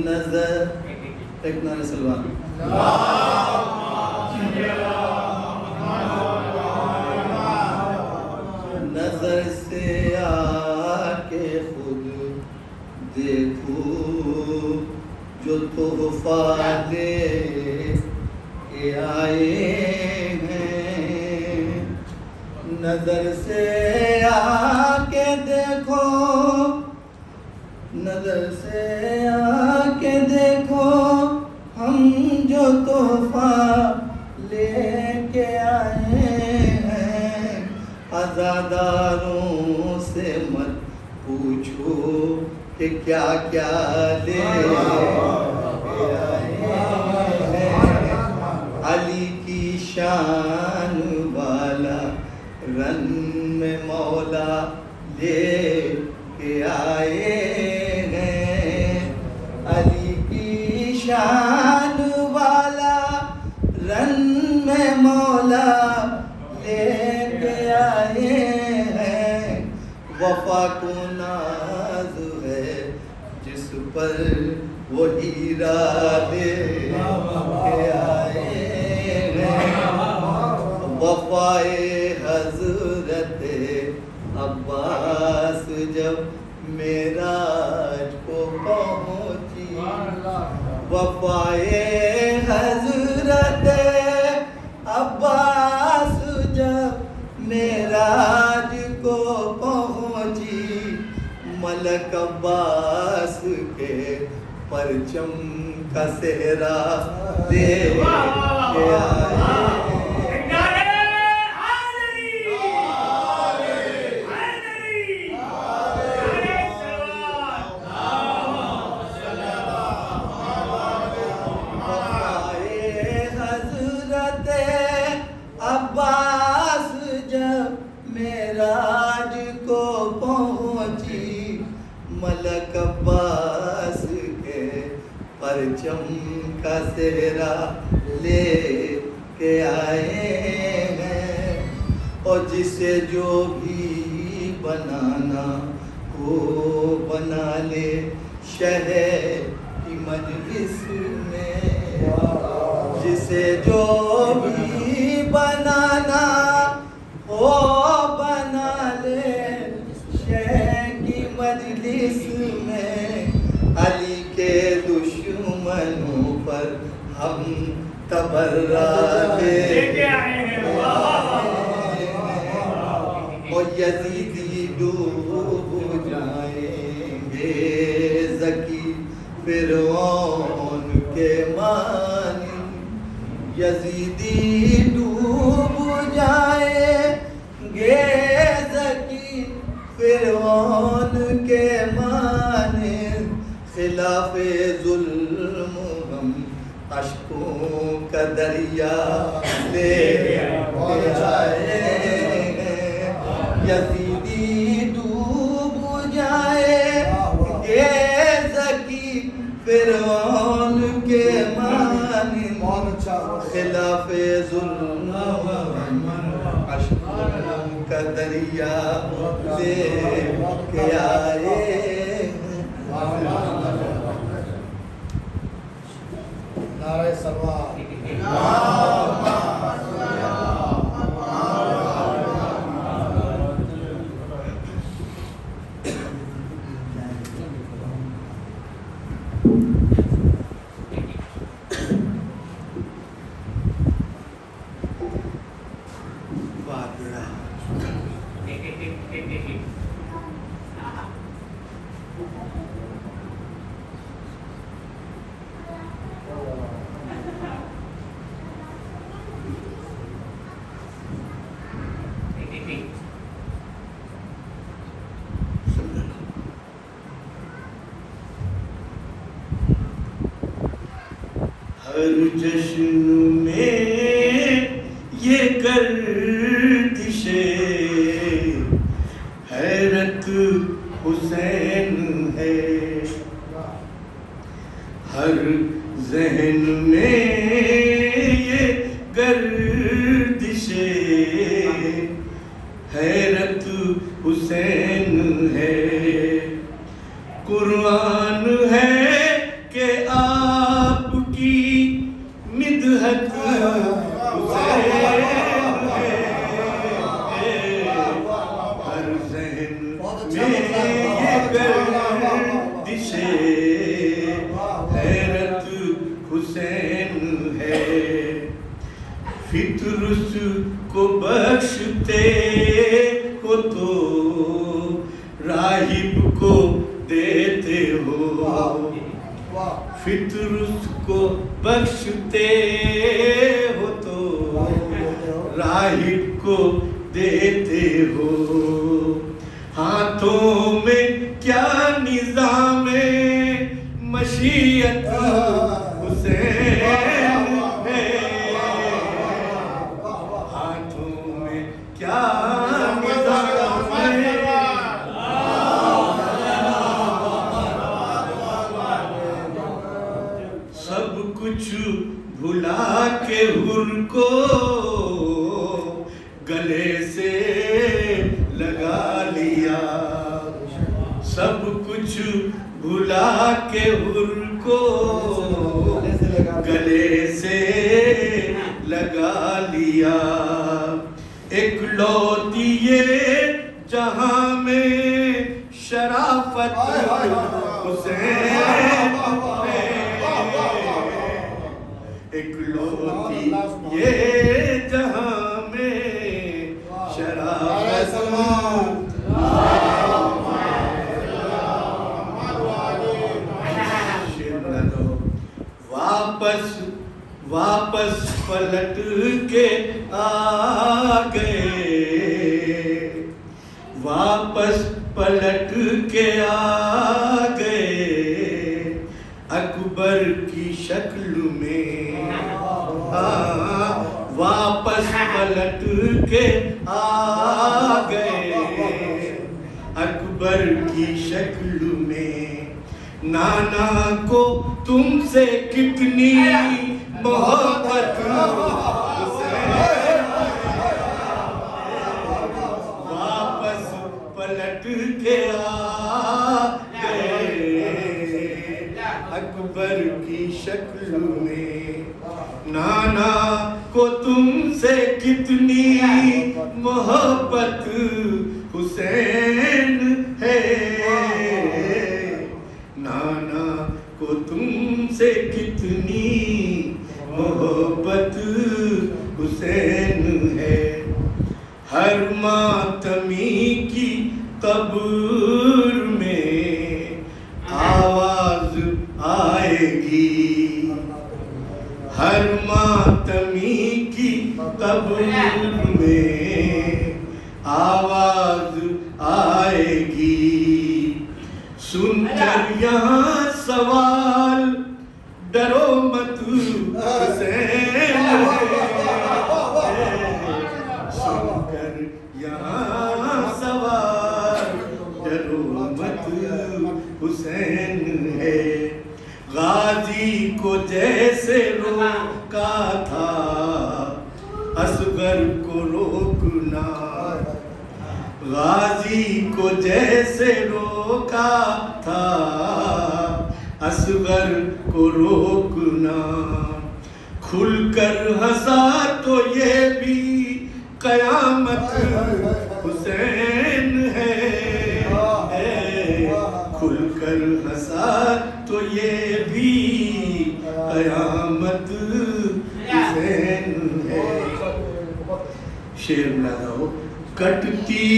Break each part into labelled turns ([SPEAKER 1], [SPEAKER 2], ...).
[SPEAKER 1] نظر ایک نان سلوان نظر سے آ کے خود دیکھو جو تحفہ دے کے آئے ہیں. نظر سے آ کے دیکھو, نظر سے آ کے دیکھو ہم جو تحفہ لے کے آئے ہیں. عزاداروں سے مت پوچھو کہ کیا کیا لے کے آئے ہیں. علی کی شان والا رن میں مولا لے کے آئے ہیں. علی کی شان والا رن میں مولا لے کے آئے ہیں. وفا کو ناز ہے جس پر وہ ہیرا دے کے آئے ہیں. وفائے حضرت عباس جب معراج کو پہنچی, وفائے حضرت عباس جب معراج کو پہنچی, ملک عباس کے پرچم کا صحرا دے کے آئے. عباس جب معراج کو پہنچی, ملک عباس کے پرچم کا صحرا لے کے آئے ہیں. اور جسے جو بھی بنانا ہو بنا لے شہر کی مجلس میں. جسے جو بھی بنانا ہو بنا لے شہر کی مجلس میں. علی کے دشمنوں پر ہم تبرہ دے کے آئے ہیں. اور یزیدی ڈوب جائیں گے ذکی فرعون کے مانی. یزیدی ڈوب جائیں گے ذکی فرعون کے مانے. خلاف ظلم ہم اشکوں کا دریا لے کے آئے ہیں. یزیدی ڈوب جائیں گے ذکی فرعون کے مانے. خلاف ظلم اشکوں کا دریا لے کے آئے.
[SPEAKER 2] نعرہ سلوات.
[SPEAKER 1] ہر جشن میں یہ گردش حیرت حسین ہے. ہر ذہن میں یہ گردش حیرت حسین ہے. قرآن ہے کہ آپ کی مدحت حسین ہے، ہر ذہن میں یہ گردش حیرت حسین ہے، فطر اس کو بخشتے ہو تو راہب کو دیتے ہو، فطر اس کو بخشتے ہو تو راہب کو دیتے ہو، ہاتھوں میں کیا نظام مشیت حسین ہے، ہاتھوں میں کیا نظام ہے، سب کچھ بھلا کے حر کو گلے سے لگا لیا، سب کچھ بھلا کے حر کو گلے سے لگا لیا، ایک لوتی یہ جہاں میں شرافت حسین ہے، ایک لوتی یہ جہاں میں شرافت، واپس پلٹ کے آ گئے، واپس پلٹ کے آ گئے، اکبر کی شکل میں، واپس پلٹ کے آ گئے، اکبر کی شکل میں، نانا کو تم سے کتنی محبت حسین، واپس پلٹ کے آ گئے، اکبر کی شکل میں، نانا کو تم سے کتنی محبت حسین ہے، نانا کو تم سے کتنی محبت حسین ہے، ہر ماتمی کی قبر میں آواز آئے گی، ہر ماتمی کی قبر میں آواز آئے گی، سن کر یہاں سوال ڈرو مت حسین ہے، سن کر یہاں سوال ڈرو مت حسین ہے، غازی کو جیسے روکا تھا اصغر کو روکنا، غازی کو جیسے روکا تھا اصغر کو روکنا، کھل کر ہنسا تو یہ بھی قیامت حسین ہے، کھل کر ہنسا تو یہ بھی قیامت حسین ہے، شعر لگاؤ، کٹتی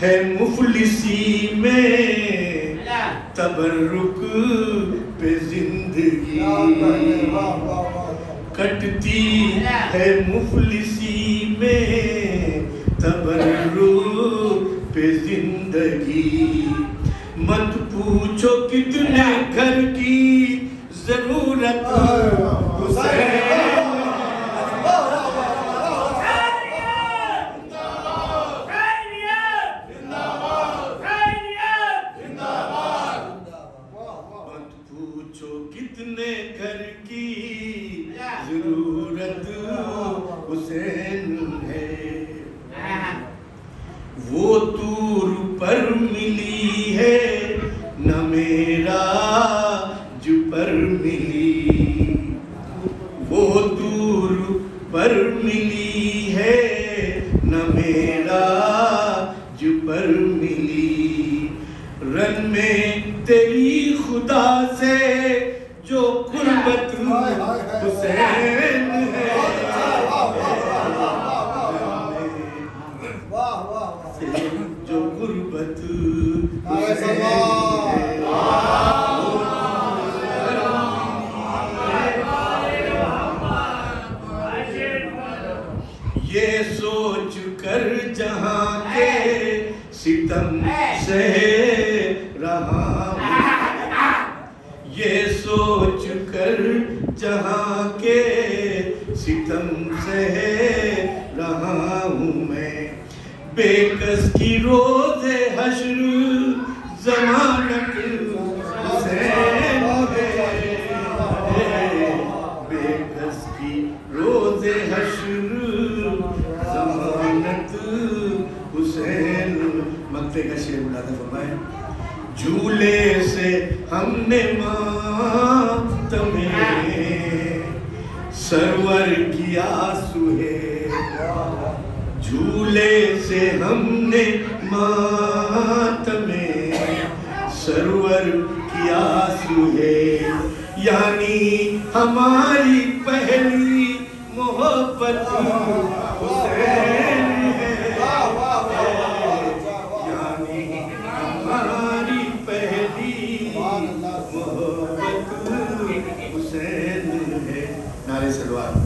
[SPEAKER 1] ہے مفلسی میں تبرک پہ زندگی، کٹتی ہے مفلسی میں تبرک پہ زندگی، مت پوچھو کتنے گھر کی ضرورت حسین، کتنے گھر کی ضرورت حسین ہے، وہ طور پر ملی ہے نہ میرے رن میں تیری خدا سے جو قربت حسین ہے، جو قربت حسین ہے، یہ سوچ کر جہاں کے ستم سہ رہا ہوں، یہ سوچ کر جہاں کے ستم سہ رہا ہوں میں، بے کس کی روز حشر ضمانت حسین ہے، بے کس کی روز حشر ضمانت حسین۔ مقطع کا شعر بلاتا فرمائے، جھولے سے ہم نے ماتم سرور کیا سہیل، جھولے سے ہم نے ماتم سرور کیا سہیل، یعنی ہماری پہلی محبت حسین ہے، یعنی ہماری پہلی محبت حسین ہے۔ نعرہ سلوات۔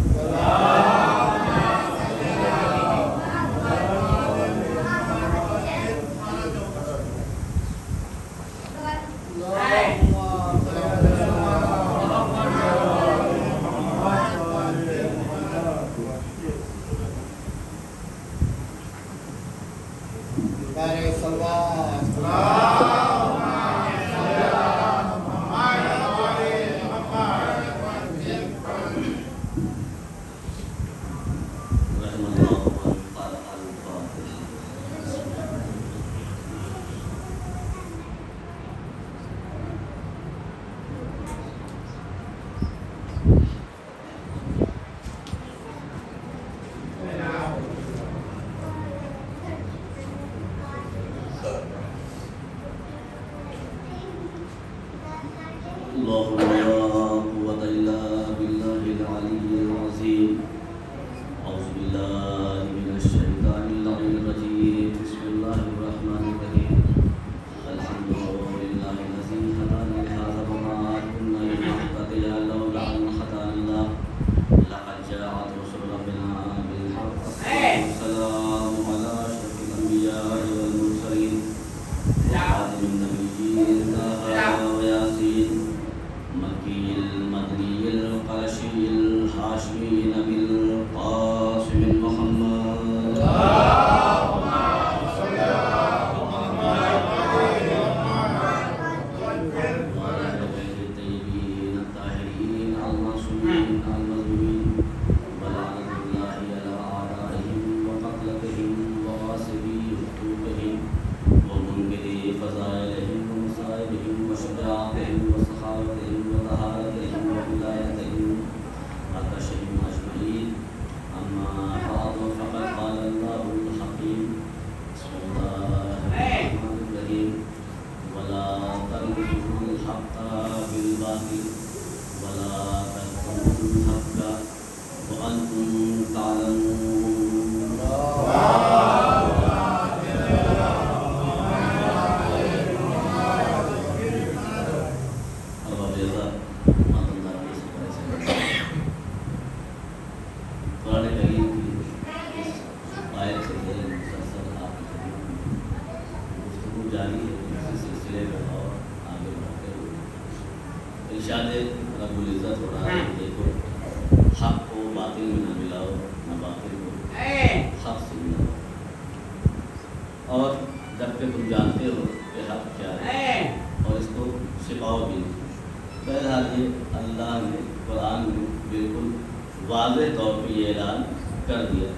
[SPEAKER 2] نعرہ سلوات۔
[SPEAKER 3] اللهم لا قوة إلا بالله العلي العظيم. أعوذ بالله من الشيطان اللعين الرجيم. بسم الله الرحمن الرحيم. الحمد لله الذي هدانا لهذا وما كنا لنهتدي لولا أن هدانا الله. لقد جاءت رسل ربنا بالحق. والسلام على أشرف الأنبياء والمرسلين وخاتم النبيين طه وياسين مكي المدني القرشي الهاشمي نبي القاسم محمد. الطيبين الطاهرين المعصومين المظلومين ولعنة الله على أعدائهم وقتلتهم وغاصبي حقوقهم ومنكري فضائلهم ومصائبهم وشجاعتهم وسخاوتهم وطهارتهم وولايتهم وعطشهم أجمعين. أما بعد فقد قال الله الحكيم. بسم الله الرحمن الرحيم. ولا تلبسوا الحق بالباطل ولا تكتموا الحق وأنتم تعلمون. قرآن کریم کی اس آیت سے مسلسل آپ کی گفتگو جاری ہے، اسی سلسلے میں اور آگے بڑھتے ہوئے ارشاد رب العزت ہو رہا ہے، دیکھو حق کو باطل میں نہ ملاؤ، نہ باطل کو حق سے ملاؤ، اور جب کہ تم جانتے ہو کہ حق کیا ہے اور اس کو چھپاؤ بھی نہیں۔ بہرحال یہ اللہ نے قرآن میں بالکل واضح طور پہ یہ اعلان کر دیا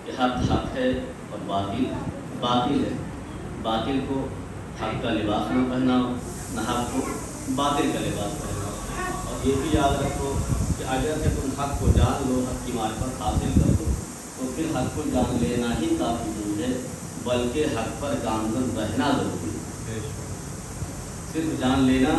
[SPEAKER 3] کہ حق حق ہے اور باطل باطل ہے۔ باطل کو حق کا لباس نہ پہناؤ، نہ حق کو باطل کا لباس پہناؤ، اور یہ بھی یاد رکھو کہ اگر کہ تم حق کو جان لو، حق کی معرفت حاصل کر لو، تو پھر حق کو جان لینا ہی کافی نہیں ہے، بلکہ حق پر گامزن رہنا ضروری ہے۔ صرف جان لینا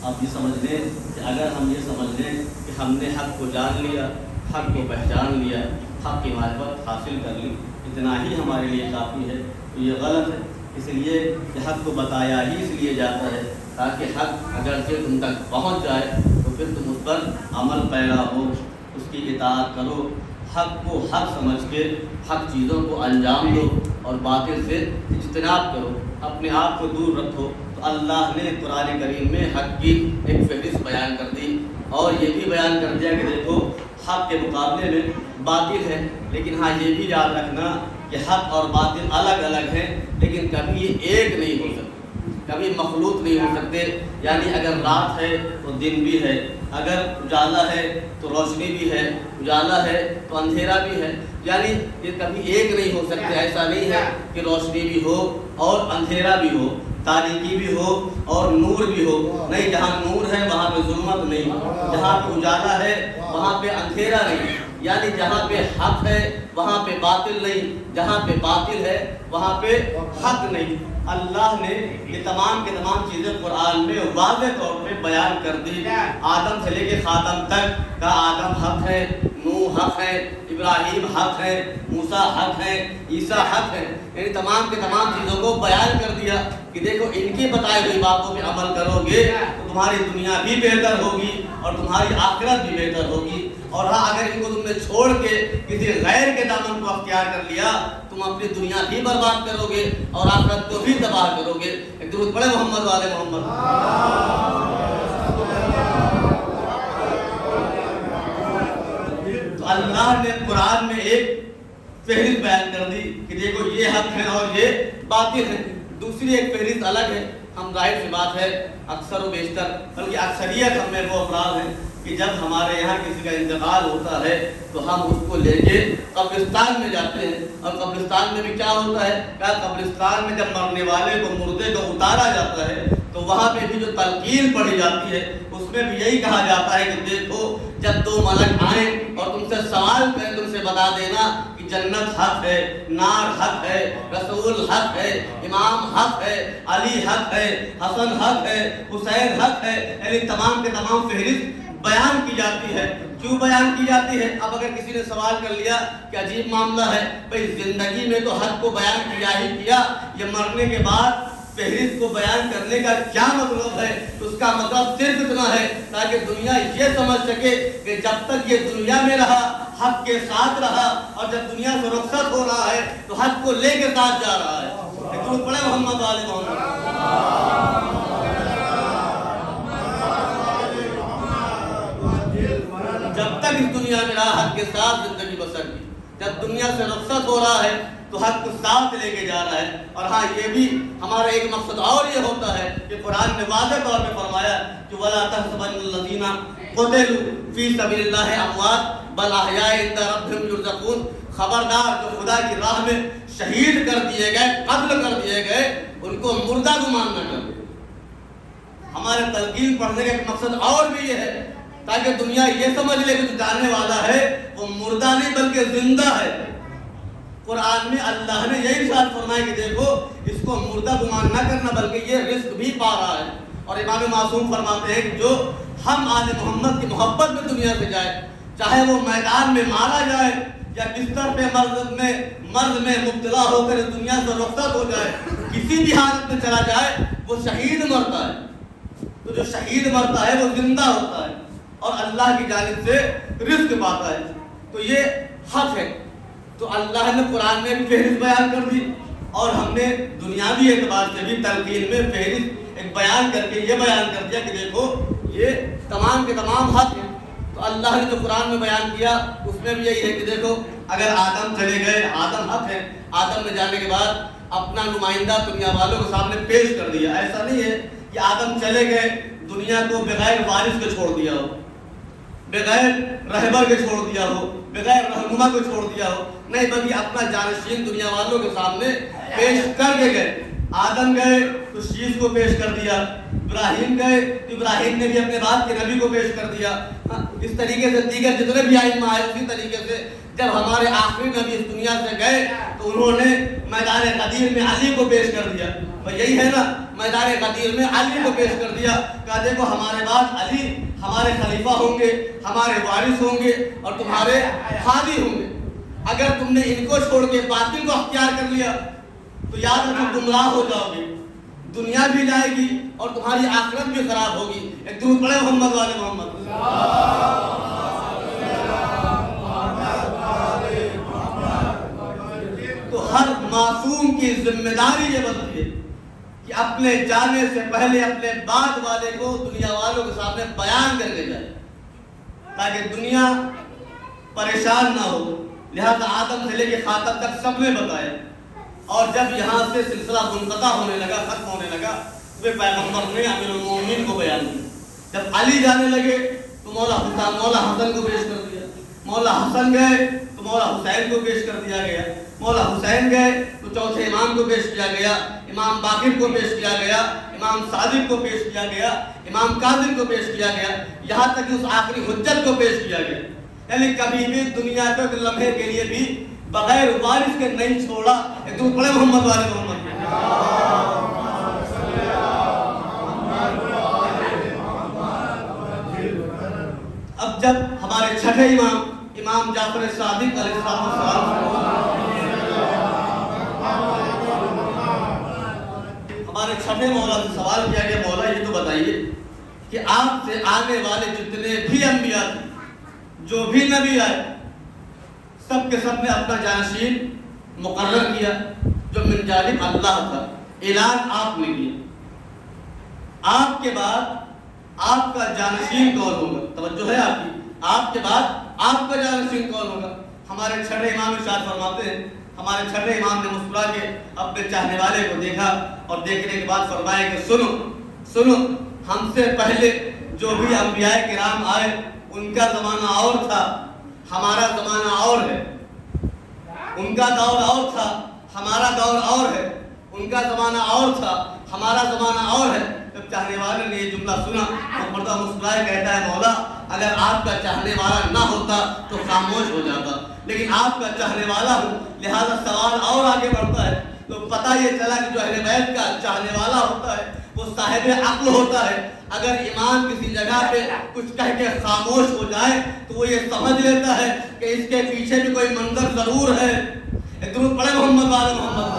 [SPEAKER 3] آپ یہ سمجھ لیں کہ اگر ہم یہ سمجھ لیں کہ ہم نے حق کو جان لیا، حق کو پہچان لیا، حق کی معرفت حاصل کر لی، اتنا ہی ہمارے لیے کافی ہے، تو یہ غلط ہے۔ اس لیے کہ حق کو بتایا ہی اس لیے جاتا ہے تاکہ حق اگرچہ تم تک پہنچ جائے تو پھر تم اس پر عمل پیرا ہو، اس کی اطاعت کرو، حق کو حق سمجھ کے حق چیزوں کو انجام دو اور باطل سے اجتناب کرو، اپنے آپ کو دور رکھو۔ تو اللہ نے قرآن کریم میں حق کی ایک فہرست بیان کر دی اور یہ بھی بیان کر دیا کہ دیکھو حق کے مقابلے میں باطل ہے، لیکن ہاں یہ بھی یاد رکھنا کہ حق اور باطل الگ الگ ہیں، لیکن کبھی یہ ایک نہیں ہو سکتے، کبھی مخلوط نہیں ہو سکتے۔ یعنی اگر رات ہے تو دن بھی ہے، اگر اجالا ہے تو روشنی بھی ہے، اجالا ہے تو اندھیرا بھی ہے، یعنی یہ کبھی ایک نہیں ہو سکتے۔ ایسا نہیں ہے کہ روشنی بھی ہو اور اندھیرا بھی ہو، تاریکی بھی ہو اور نور بھی ہو، نہیں، جہاں نور ہے وہاں پہ ظلمت نہیں، جہاں پہ اجالا ہے وہاں پہ اندھیرا نہیں، یعنی جہاں پہ حق ہے وہاں پہ باطل نہیں، جہاں پہ باطل ہے وہاں پہ حق نہیں۔ اللہ نے یہ تمام کے تمام چیزیں قرآن میں واضح طور پہ بیان کر دی، آدم سے لے کے خاتم تک کا آدم حق ہے، نوح حق ہے، ابراہیم حق ہے، موسیٰ حق ہے، عیسیٰ حق ہے، یعنی تمام کے تمام چیزوں کو بیان کر دیا کہ دیکھو ان کی بتائی ہوئی باتوں پہ عمل کرو گے تو تمہاری دنیا بھی بہتر ہوگی اور تمہاری آخرت بھی بہتر ہوگی، اور ہاں اگر ان کو تم نے چھوڑ کے کسی غیر کے دامن کو اختیار کر لیا تم اپنی دنیا بھی برباد کرو گے اور آخرت کو بھی تباہ کرو گے۔ ایک درود پڑھے محمد والے محمد۔ تو اللہ نے قرآن میں ایک فہرست بیان کر دی کہ دیکھو یہ حق ہے اور یہ باطل ہے، دوسری ایک فہرست الگ ہے۔ ہم ظاہر سی بات ہے اکثر و بیشتر بلکہ اکثریت ہم میں وہ افراد ہیں کہ جب ہمارے یہاں کسی کا انتقال ہوتا ہے تو ہم اس کو لے کے قبرستان میں جاتے ہیں، اور قبرستان میں بھی کیا ہوتا ہے کہ قبرستان میں جب مرنے والے کو، مردے کو اتارا جاتا ہے تو وہاں پہ بھی جو تلقین پڑھی جاتی ہے اس میں بھی یہی کہا جاتا ہے کہ دیکھو جب دو ملک آئیں اور تم سے سوال کریں تم سے بتا دینا کہ جنت حق ہے، نار حق ہے، رسول حق ہے، امام حق ہے، علی حق ہے، حسن حق ہے، حسین حق ہے، یعنی تمام کے تمام فہرست بیان کی جاتی ہے۔ کیوں بیان کی جاتی ہے؟ اب اگر کسی نے سوال کر لیا کہ عجیب معاملہ ہے، بھئی زندگی میں تو حق کو بیان کیا ہی کیا، یہ مرنے کے بعد فہرست کو بیان کرنے کا کیا مطلب ہے؟ تو اس کا مطلب صرف اتنا ہے تاکہ دنیا یہ سمجھ سکے کہ جب تک یہ دنیا میں رہا حق کے ساتھ رہا، اور جب دنیا سے رخصت ہو رہا ہے تو حق کو لے کے ساتھ جا رہا ہے۔ ایک پڑھے محمد والے محمد۔ جب تک اس دنیا میں رہا حق کے ساتھ زندگی بسر کی، جب دنیا سے رخصت ہو رہا ہے تو حق کو ساتھ لے کے جا رہا ہے۔ اور ہاں یہ بھی ہمارا ایک مقصد اور یہ ہوتا ہے کہ قرآن نے واضح طور پہ فرمایا کہ وَلَا تَحْسَبَنَّ الَّذِينَ قُتِلُوا فِي سَبِيلِ اللَّهِ أَمْوَاتٌ بَلْ أَحْيَاءٌ عِندَ رَبِّهِمْ يُرْزَقُونَ، خبردار جو خدا کی راہ میں شہید کر دیے گئے، قتل کر دیے گئے، ان کو مردہ گمان نہ کرو۔ ہمارے تلقین پڑھنے کا ایک مقصد اور بھی یہ ہے تاکہ دنیا یہ سمجھ لے کہ جو جانے والا ہے وہ مردہ نہیں بلکہ زندہ ہے۔ قرآن میں اللہ نے یہی ارشاد فرمایا کہ دیکھو اس کو مردہ گمان نہ کرنا بلکہ یہ رزق بھی پا رہا ہے۔ اور امام معصوم فرماتے ہیں کہ جو ہم آل محمد کی محبت میں دنیا سے جائے، چاہے وہ میدان میں مارا جائے یا بستر پہ مرض میں مبتلا ہو کر دنیا سے رخصت ہو جائے، کسی بھی حالت میں چلا جائے وہ شہید مرتا ہے۔ تو جو شہید مرتا ہے وہ زندہ ہوتا ہے اور اللہ کی جانب سے رزق پاتا ہے، تو یہ حق ہے۔ تو اللہ نے قرآن میں بھی فہرست بیان کر دی اور ہم نے دنیاوی اعتبار سے بھی تلقین میں فہرست ایک بیان کر کے یہ بیان کر دیا کہ دیکھو یہ تمام کے تمام حق ہیں۔ تو اللہ نے جو قرآن میں بیان کیا اس میں بھی یہی ہے کہ دیکھو اگر آدم چلے گئے، آدم حق ہے، آدم میں جانے کے بعد اپنا نمائندہ دنیا والوں کے سامنے پیش کر دیا۔ ایسا نہیں ہے کہ آدم چلے گئے دنیا کو بغیر وارث کے چھوڑ دیا ہو، بغیر رہبر کے چھوڑ دیا ہو، بغیر رہنما کو چھوڑ دیا ہو، نہیں بلکہ اپنا جانشین دنیا والوں کے سامنے پیش کر کے گئے۔ آدم گئے تو شیش کو پیش کر دیا، ابراہیم گئے تو ابراہیم نے بھی اپنے بعد کے نبی کو پیش کر دیا۔ اس طریقے سے دیگر جتنے بھی ائمہ آئے اسی طریقے سے جب ہمارے آخری نبی اس دنیا سے گئے تو انہوں نے میدان غدیر میں علی کو پیش کر دیا۔ یہی ہے نا میدان غدیر میں علی کو پیش کر دیا، کہا دیکھو ہمارے بعد علی ہمارے خلیفہ ہوں گے، ہمارے وارث ہوں گے اور تمہارے ہادی ہوں گے، اگر تم نے ان کو چھوڑ کے باطل کو اختیار کر لیا تو یاد رکھو گمراہ ہو جاؤ گے، دنیا بھی جائے گی اور تمہاری آخرت بھی خراب ہوگی۔ ایک درود پڑھے محمد والے محمد۔ تو ہر معصوم کی ذمہ داری یہ بنتی ہے کہ اپنے جانے سے پہلے اپنے بعد والے کو دنیا والوں کے سامنے بیان کرنے جائے تاکہ دنیا پریشان نہ ہو۔ لہذا آدم سے لے کے خاتم تک سب نے بتایا، اور جب یہاں سے سلسلہ منقطع ہونے لگا، ختم ہونے لگا، تو پیغمبر نے امیر المومنین کو بیان کیا۔ جب علی جانے لگے تو مولا حسن کو پیش کر دیا، مولا حسن گئے تو مولا حسین کو پیش کر دیا گیا، مولا حسین گئے تو چوتھے امام کو پیش کیا گیا، امام باقر کو پیش کیا گیا، امام صادق کو پیش کیا گیا، امام کاظم کو پیش کیا گیا، یہاں تک کہ اس آخری حجت کو پیش کیا گیا۔ یعنی کبھی بھی دنیا کو ایک لمحے کے لیے بھی بغیر وارث کے نہیں چھوڑا۔ ایک دو بڑے محمد والے محمد۔ اب جب ہمارے چھٹے امام جعفر صادق علیہ السلام ہمارے چھٹے مولا سے سوال کیا گیا، مولا یہ تو بتائیے کہ آپ سے آنے والے جتنے بھی انبیاء تھے، جو بھی نبی آئے، سب کے سب نے اپنا جانشین مقرر کیا جو من جانب اللہ تھا، اعلان آپ نے کیا۔ آپ کے بعد آپ کا جانشین کون ہوگا؟ توجہ ہے آپ کی، آپ کے بعد آپ کا جانشین کون ہوگا؟ ہمارے چھٹے امام ارشاد فرماتے ہیں، ہمارے چھٹے امام نے مسکرا کے اپنے چاہنے والے کو دیکھا اور دیکھنے کے بعد فرمایا کہ سنو، ہم سے پہلے جو بھی انبیاء کرام آئے ان کا زمانہ اور تھا، ہمارا زمانہ اور ہے، ان کا دور اور تھا، ہمارا دور اور ہے، ان کا زمانہ اور تھا، ہمارا زمانہ اور ہے۔ جب چاہنے والے نے یہ جملہ سنا تو مردہ مسکرائے، کہتا ہے مولا اگر آپ کا چاہنے والا نہ ہوتا تو خاموش ہو جاتا، لیکن آپ کا چاہنے والا ہوں، لہذا سوال اور آگے بڑھتا ہے۔ تو پتہ یہ چلا کہ جو اہل بیت کا چاہنے والا ہوتا ہے وہ صاحب عقل ہوتا ہے، اگر امام کسی جگہ پہ کچھ کہہ کے خاموش ہو جائے تو وہ یہ سمجھ لیتا ہے کہ اس کے پیچھے بھی کوئی منظر ضرور ہے۔ ایک درود پڑھے محمد والے محمد۔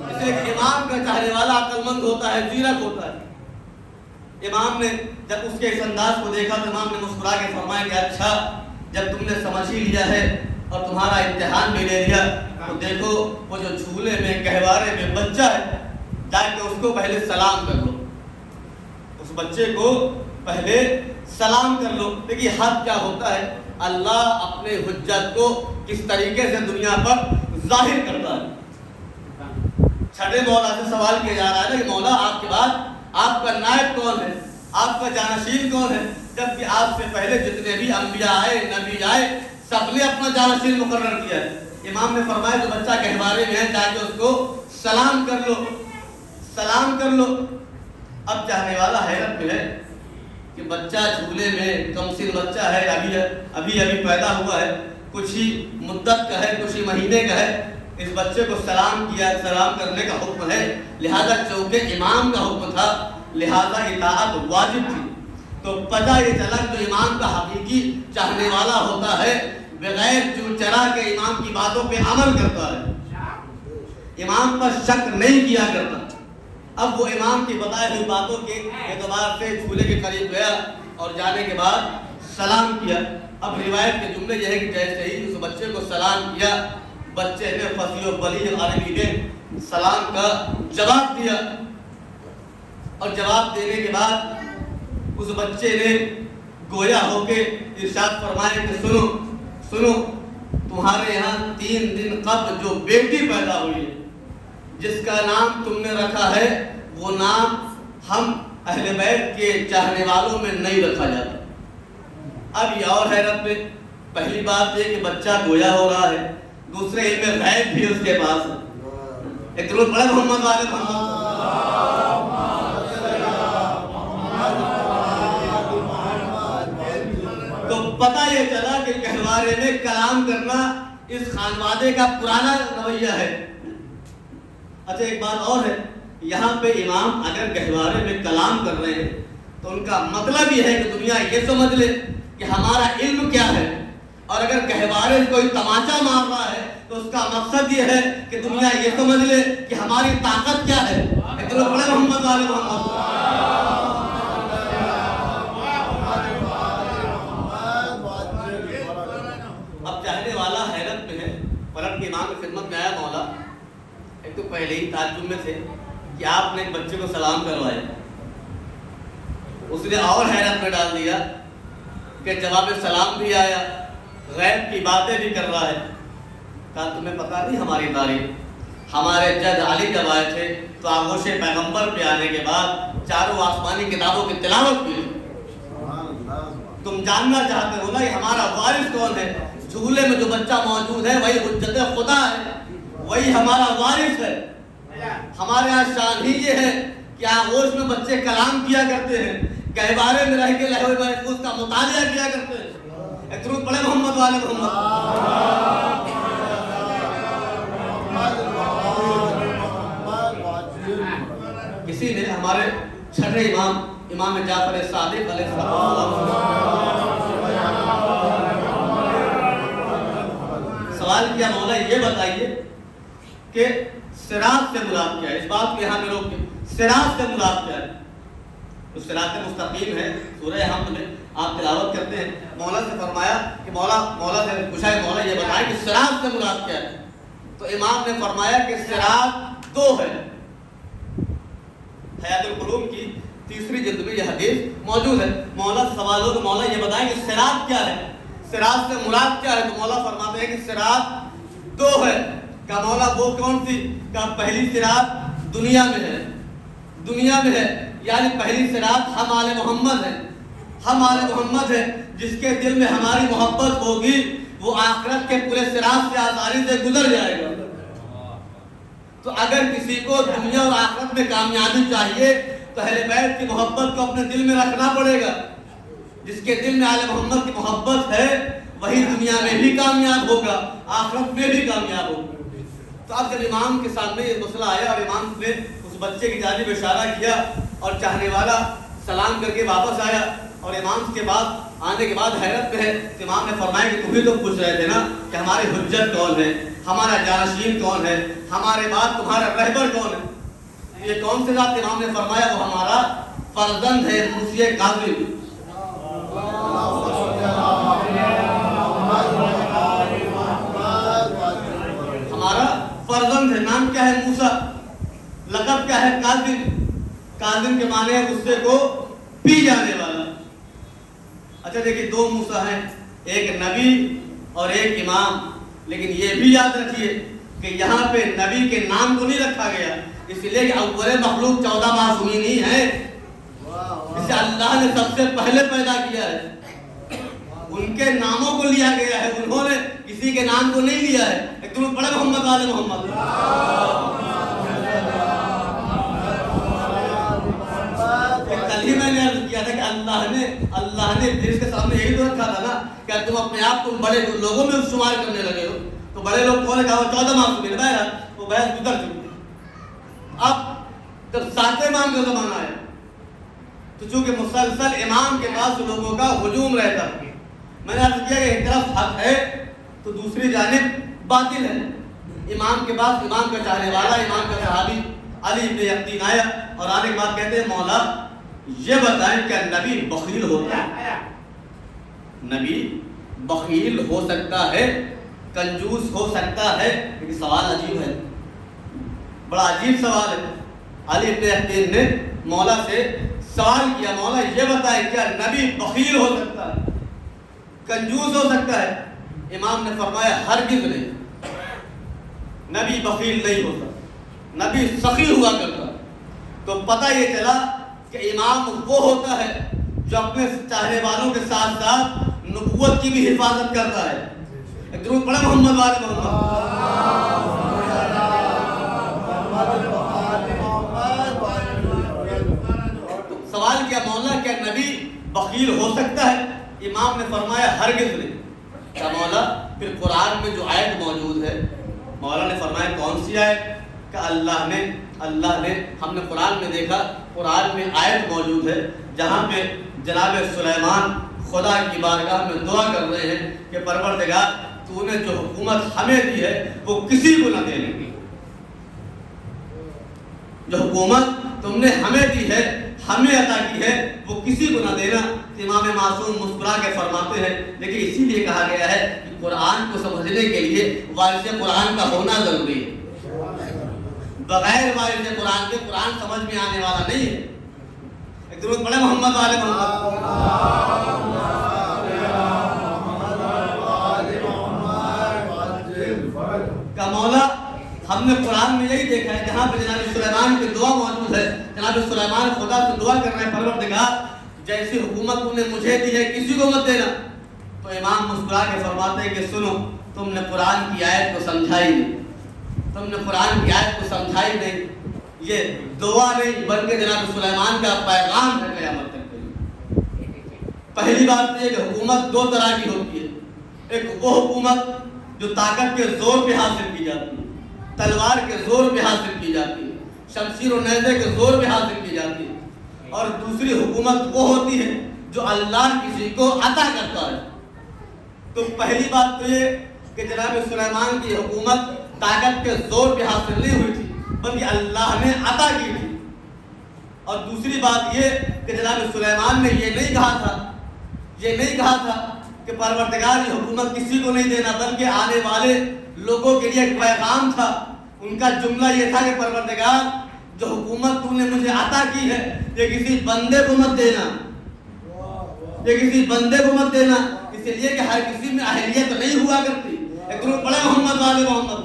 [SPEAKER 3] اس لیے امام کا چاہنے والا عقل مند ہوتا ہے، زیرک ہوتا ہے۔ امام نے جب اس کے اس انداز کو دیکھا تو امام نے مسکرا کے فرمایا کہ اچھا جب تم نے سمجھ ہی لیا ہے اور تمہارا امتحان بھی لے لیا تو دیکھو وہ جو جھولے میں گہوارے میں بچہ ہے، جا کے اس کو پہلے سلام کر لو، اس بچے کو پہلے سلام کر لو۔ دیکھیے حق کیا ہوتا ہے، اللہ اپنے حجت کو کس طریقے سے دنیا پر ظاہر کرتا ہے۔ چھٹے مولا سے سوال کیا جا رہا ہے کہ مولا آپ کے بعد آپ کا نائب کون ہے، آپ کا جانشین کون ہے، جبکہ آپ سے پہلے جتنے بھی انبیاء آئے، نبی آئے، سب نے اپنا جانشین مقرر کیا ہے۔ امام نے فرمایا جو بچہ گہوارے میں ہے تاکہ اس کو سلام کر لو، سلام کر لو۔ اب چاہنے والا حیرت میں ہے کہ بچہ جھولے میں، کم سن بچہ ہے، ابھی پیدا ہوا ہے، کچھ ہی مدت کا ہے، کچھ ہی مہینے کا ہے، اس بچے کو سلام کیا، سلام کرنے کا حکم ہے، لہذا چونکہ امام کا حکم تھا لہذا اطاعت واجب تھی۔ تو پتہ یہ چلا کہ جو امام کا حقیقی چاہنے والا ہوتا ہے بغیر چون چرا کے امام کی باتوں پہ عمل کرتا ہے، امام پر شک نہیں کیا کرتا۔ اب وہ امام کی بتائی ہوئی باتوں کے اعتبار سے جھولے کے قریب گیا اور جانے کے بعد سلام کیا۔ اب روایت کے جملے یہ ہے کہ جیسے ہی اس بچے کو سلام کیا، بچے نے فصیح و بلیغ عربی میں سلام کا جواب دیا، اور جواب دینے کے بعد اس بچے نے گویا ہو کے ارشاد فرمایا کہ سنو تمہارے یہاں 3 دن قبل جو بیٹی پیدا ہوئی ہے جس کا نام تم نے رکھا ہے وہ نام ہم اہل بیت کے چاہنے والوں میں نہیں رکھا جاتا۔ اب یہ اور حیرت میں پہلی بات یہ کہ بچہ گویا ہو رہا ہے، دوسرے علم غیب بھی اس کے پاس ہے۔ ایک درود پڑھے محمد والے محمد۔ تو پتہ یہ چلا کہ گہوارے میں کلام کرنا اس خانوادے کا پرانا رویہ ہے۔ اچھا ایک بات اور ہے، یہاں پہ امام اگر گہوارے میں کلام کر رہے ہیں تو ان کا مطلب یہ ہے کہ دنیا یہ سمجھ لے کہ ہمارا علم کیا ہے، اور اگر گہوارے کوئی تماچا مار رہا ہے تو اس کا مقصد یہ ہے کہ دنیا یہ سمجھ لے کہ ہماری طاقت کیا ہے۔ بڑے محمد والے محمد اب چاہنے والا حیرت میں ہے، پلٹ کے امام کی خدمت میں آیا، مولا ایک تو پہلے ہی تعجب میں تھے کہ آپ نے ایک بچے کو سلام کروایا، اس نے اور حیرت میں ڈال دیا کہ جواب سلام بھی آیا، غیب کی باتیں بھی کر رہا ہے۔ کہا تمہیں پتا نہیں ہماری تاریخ، ہمارے جد علی جب آئے تھے تو آغوش پیغمبر پہ آنے کے بعد چاروں آسمانی کتابوں کی تلاوت کی۔ تم جاننا چاہتے ہو نا یہ ہمارا وارث کون ہے؟ جھولے میں جو بچہ موجود ہے وہی حجت خدا ہے، وہی ہمارا وارث ہے۔ ہمارے یہاں شان ہی یہ ہے کہ آغوش میں بچے کلام کیا کرتے ہیں، گہوارے میں رہ کے لوح محفوظ کا مطالعہ کیا کرتے ہیں۔ درود پڑھے محمد والے محمد۔ کسی نے ہمارے چھٹے امام جعفر صادق علیہ السلام سوال کیا، مولا یہ بتائیے کہ صراط سے مراد کیا ہے؟ اس بات کو یہاں میں روک کے، صراط سے مراد کیا ہے؟ تو صراط مستقیم ہے، سورہ حمد میں آپ تلاوت کرتے ہیں، مولا سے فرمایا کہ مولا سے پوچھا ہے مولا یہ بتائیں کہ صراط سے مراد کیا ہے؟ تو امام نے فرمایا کہ صراط دو ہے۔ حیات القلوب کی 3 جلد میں یہ حدیث موجود ہے۔ مولا سے سوال ہو کہ مولا یہ بتائیں کہ صراط کیا ہے، صراط سے مراد کیا ہے؟ تو مولا فرماتے ہیں کہ صراط دو ہے۔ کہا مولا وہ کون سی؟ کہا پہلی صراط دنیا میں ہے، دنیا میں ہے، یعنی پہلی صراط ہم آل محمد ہے، ہم آل محمد ہے، جس کے دل میں ہماری محبت ہوگی وہ آخرت کے پورے صراط سے آسانی سے گزر جائے گا۔ تو اگر کسی کو دنیا اور آخرت میں کامیابی چاہیے تو اہل بیت کی محبت کو اپنے دل میں رکھنا پڑے گا۔ جس کے دل میں آل محمد کی محبت ہے وہی دنیا میں بھی کامیاب ہوگا، آخرت میں بھی کامیاب ہوگا۔ تو اب جب امام کے سامنے یہ مسئلہ آیا اور امام نے اس بچے کی جانب اشارہ کیا اور چاہنے والا سلام کر کے واپس آیا اور امام کے بعد آنے کے بعد حیرت میں ہے، تو امام نے فرمایا کہ تمہیں تو پوچھ رہے تھے نا کہ ہماری حجت کون ہے، ہمارا جانشین کون ہے، ہمارے بعد تمہارا رہبر کون ہے؟ یہ کون سے ذات؟ امام نے فرمایا وہ ہمارا فرزند ہے موسی کاظم۔ ہمارا فرزند ہے، نام کیا ہے؟ موسیٰ، لقب کیا ہے؟ کاظم۔ کاظم کے معنی ہے غصے کو پی جانے والا۔ اچھا دیکھیے دو موسیٰ ہیں، ایک نبی اور ایک امام، لیکن یہ بھی یاد رکھیے کہ یہاں پہ نبی کے نام کو نہیں رکھا گیا، اس لیے کہ اول مخلوق 14 معصومین ہی ہیں، اسے اللہ نے سب سے پہلے پیدا کیا ہے، ان کے ناموں کو لیا گیا ہے، انہوں نے کسی کے نام کو نہیں لیا ہے۔ ایک درود پڑھے محمد والے محمد۔ کل ہی میں نے عرض کیا تھا کہ اللہ نے اس کے سامنے یہی تو رکھا تھا نا کہ تم اپنے آپ کو بڑے لوگوں میں شمار کرنے لگے ہو، تو بڑے لوگ کون ہے؟ کہا 14 معصومین، بہرحال وہ بحث گزر چکی۔ اب جب 7 امام کا زمانہ آیا تو چونکہ مسلسل امام کے پاس لوگوں کا ہجوم رہتا، میں نے عرض کیا کہ ایک طرف حق ہے تو دوسری جانب باطل ہے۔ امام کے پاس امام کا چاہنے والا، امام کا صحابی علی ابن یقین آیا اور آنے کے بعد کہتے ہیں مولا یہ بتائیں کیا نبی بخیل ہوتا ہے؟ نبی بخیل ہو سکتا ہے، کنجوس ہو سکتا ہے؟ لیکن سوال عجیب ہے، بڑا عجیب سوال ہے۔ علی ابن یقین نے مولا سے سوال کیا مولا یہ بتائیں کیا نبی بخیل ہو سکتا ہے، کنجوس ہو سکتا ہے؟ امام نے فرمایا ہرگز نہیں، نبی بخیل نہیں ہوتا، نبی سخی ہوا کرتا۔ تو پتہ یہ چلا کہ امام وہ ہوتا ہے جو اپنے چاہنے والوں کے ساتھ ساتھ نبوت کی بھی حفاظت کرتا ہے۔ ایک درود پڑھے محمد والے محمد۔ سوال کیا مولا کیا نبی بخیل ہو سکتا ہے؟ امام نے فرمایا ہرگز نہیں۔ کیا مولا پھر قرآن میں جو آیت موجود ہے، مولا نے فرمایا کون سی آیت؟ کہ اللہ نے ہم نے قرآن میں دیکھا، قرآن میں آیت موجود ہے جہاں پہ جناب سلیمان خدا کی بارگاہ میں دعا کر رہے ہیں کہ پروردگار تو نے جو حکومت ہمیں دی ہے وہ کسی کو نہ دینے کی، جو حکومت تم نے ہمیں دی ہے، ہمیں عطا کی ہے، وہ کسی کو نہ دینا۔ امام معصوم مسکرا کے فرماتے ہیں لیکن اسی لیے کہا گیا ہے کہ قرآن کو سمجھنے کے لیے وارث قرآن کا ہونا ضروری ہے، بغیر وارث قرآن کے قرآن سمجھ میں آنے والا نہیں ہے۔ ایک درود پڑھیں محمد والے محمد۔ کا مولا ہم نے قرآن میں یہی دیکھا ہے جہاں پہ جناب سلیمان کی دعا موجود ہے، جناب سلیمان خدا سے دعا کر رہے ہیں پروردگار جیسی حکومت تم نے مجھے دی ہے کسی کو مت دینا۔ تو امام مسکرا کے فرماتے ہیں کہ سنو، تم نے قرآن کی آیت کو سمجھائی نہیں، تم نے قرآن کی آیت کو سمجھائی نہیں، یہ دعا نہیں بلکہ جناب سلیمان کا پیغام ہے قیامت تک کے لیے۔ پہلی بات یہ کہ حکومت دو طرح کی ہوتی ہے، ایک وہ حکومت جو طاقت کے زور پہ حاصل کی جاتی ہے، تلوار کے زور پہ حاصل کی جاتی ہے، شمشیر و نیزے کے زور پہ حاصل کی جاتی ہے، اور دوسری حکومت وہ ہوتی ہے جو اللہ کسی کو عطا کرتا ہے۔ تو پہلی بات تو یہ کہ جناب سلیمان کی حکومت طاقت کے زور پہ حاصل نہیں ہوئی تھی بلکہ اللہ نے عطا کی تھی، اور دوسری بات یہ کہ جناب سلیمان نے یہ نہیں کہا تھا کہ پروردگار یہ حکومت کسی کو نہیں دینا، بلکہ آنے والے لوگوں کے لیے ایک پیغام تھا۔ ان کا جملہ یہ تھا کہ پروردگار جو حکومت تو نے مجھے عطا کی ہے یہ کسی بندے کو مت دینا، یہ کسی بندے کو مت دینا، اس لیے کہ ہر کسی میں اہلیت نہیں ہوا کرتی۔ ایک درود پڑھیں محمد والے محمد۔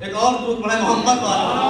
[SPEAKER 3] ایک اور درود پڑھیں محمد والے۔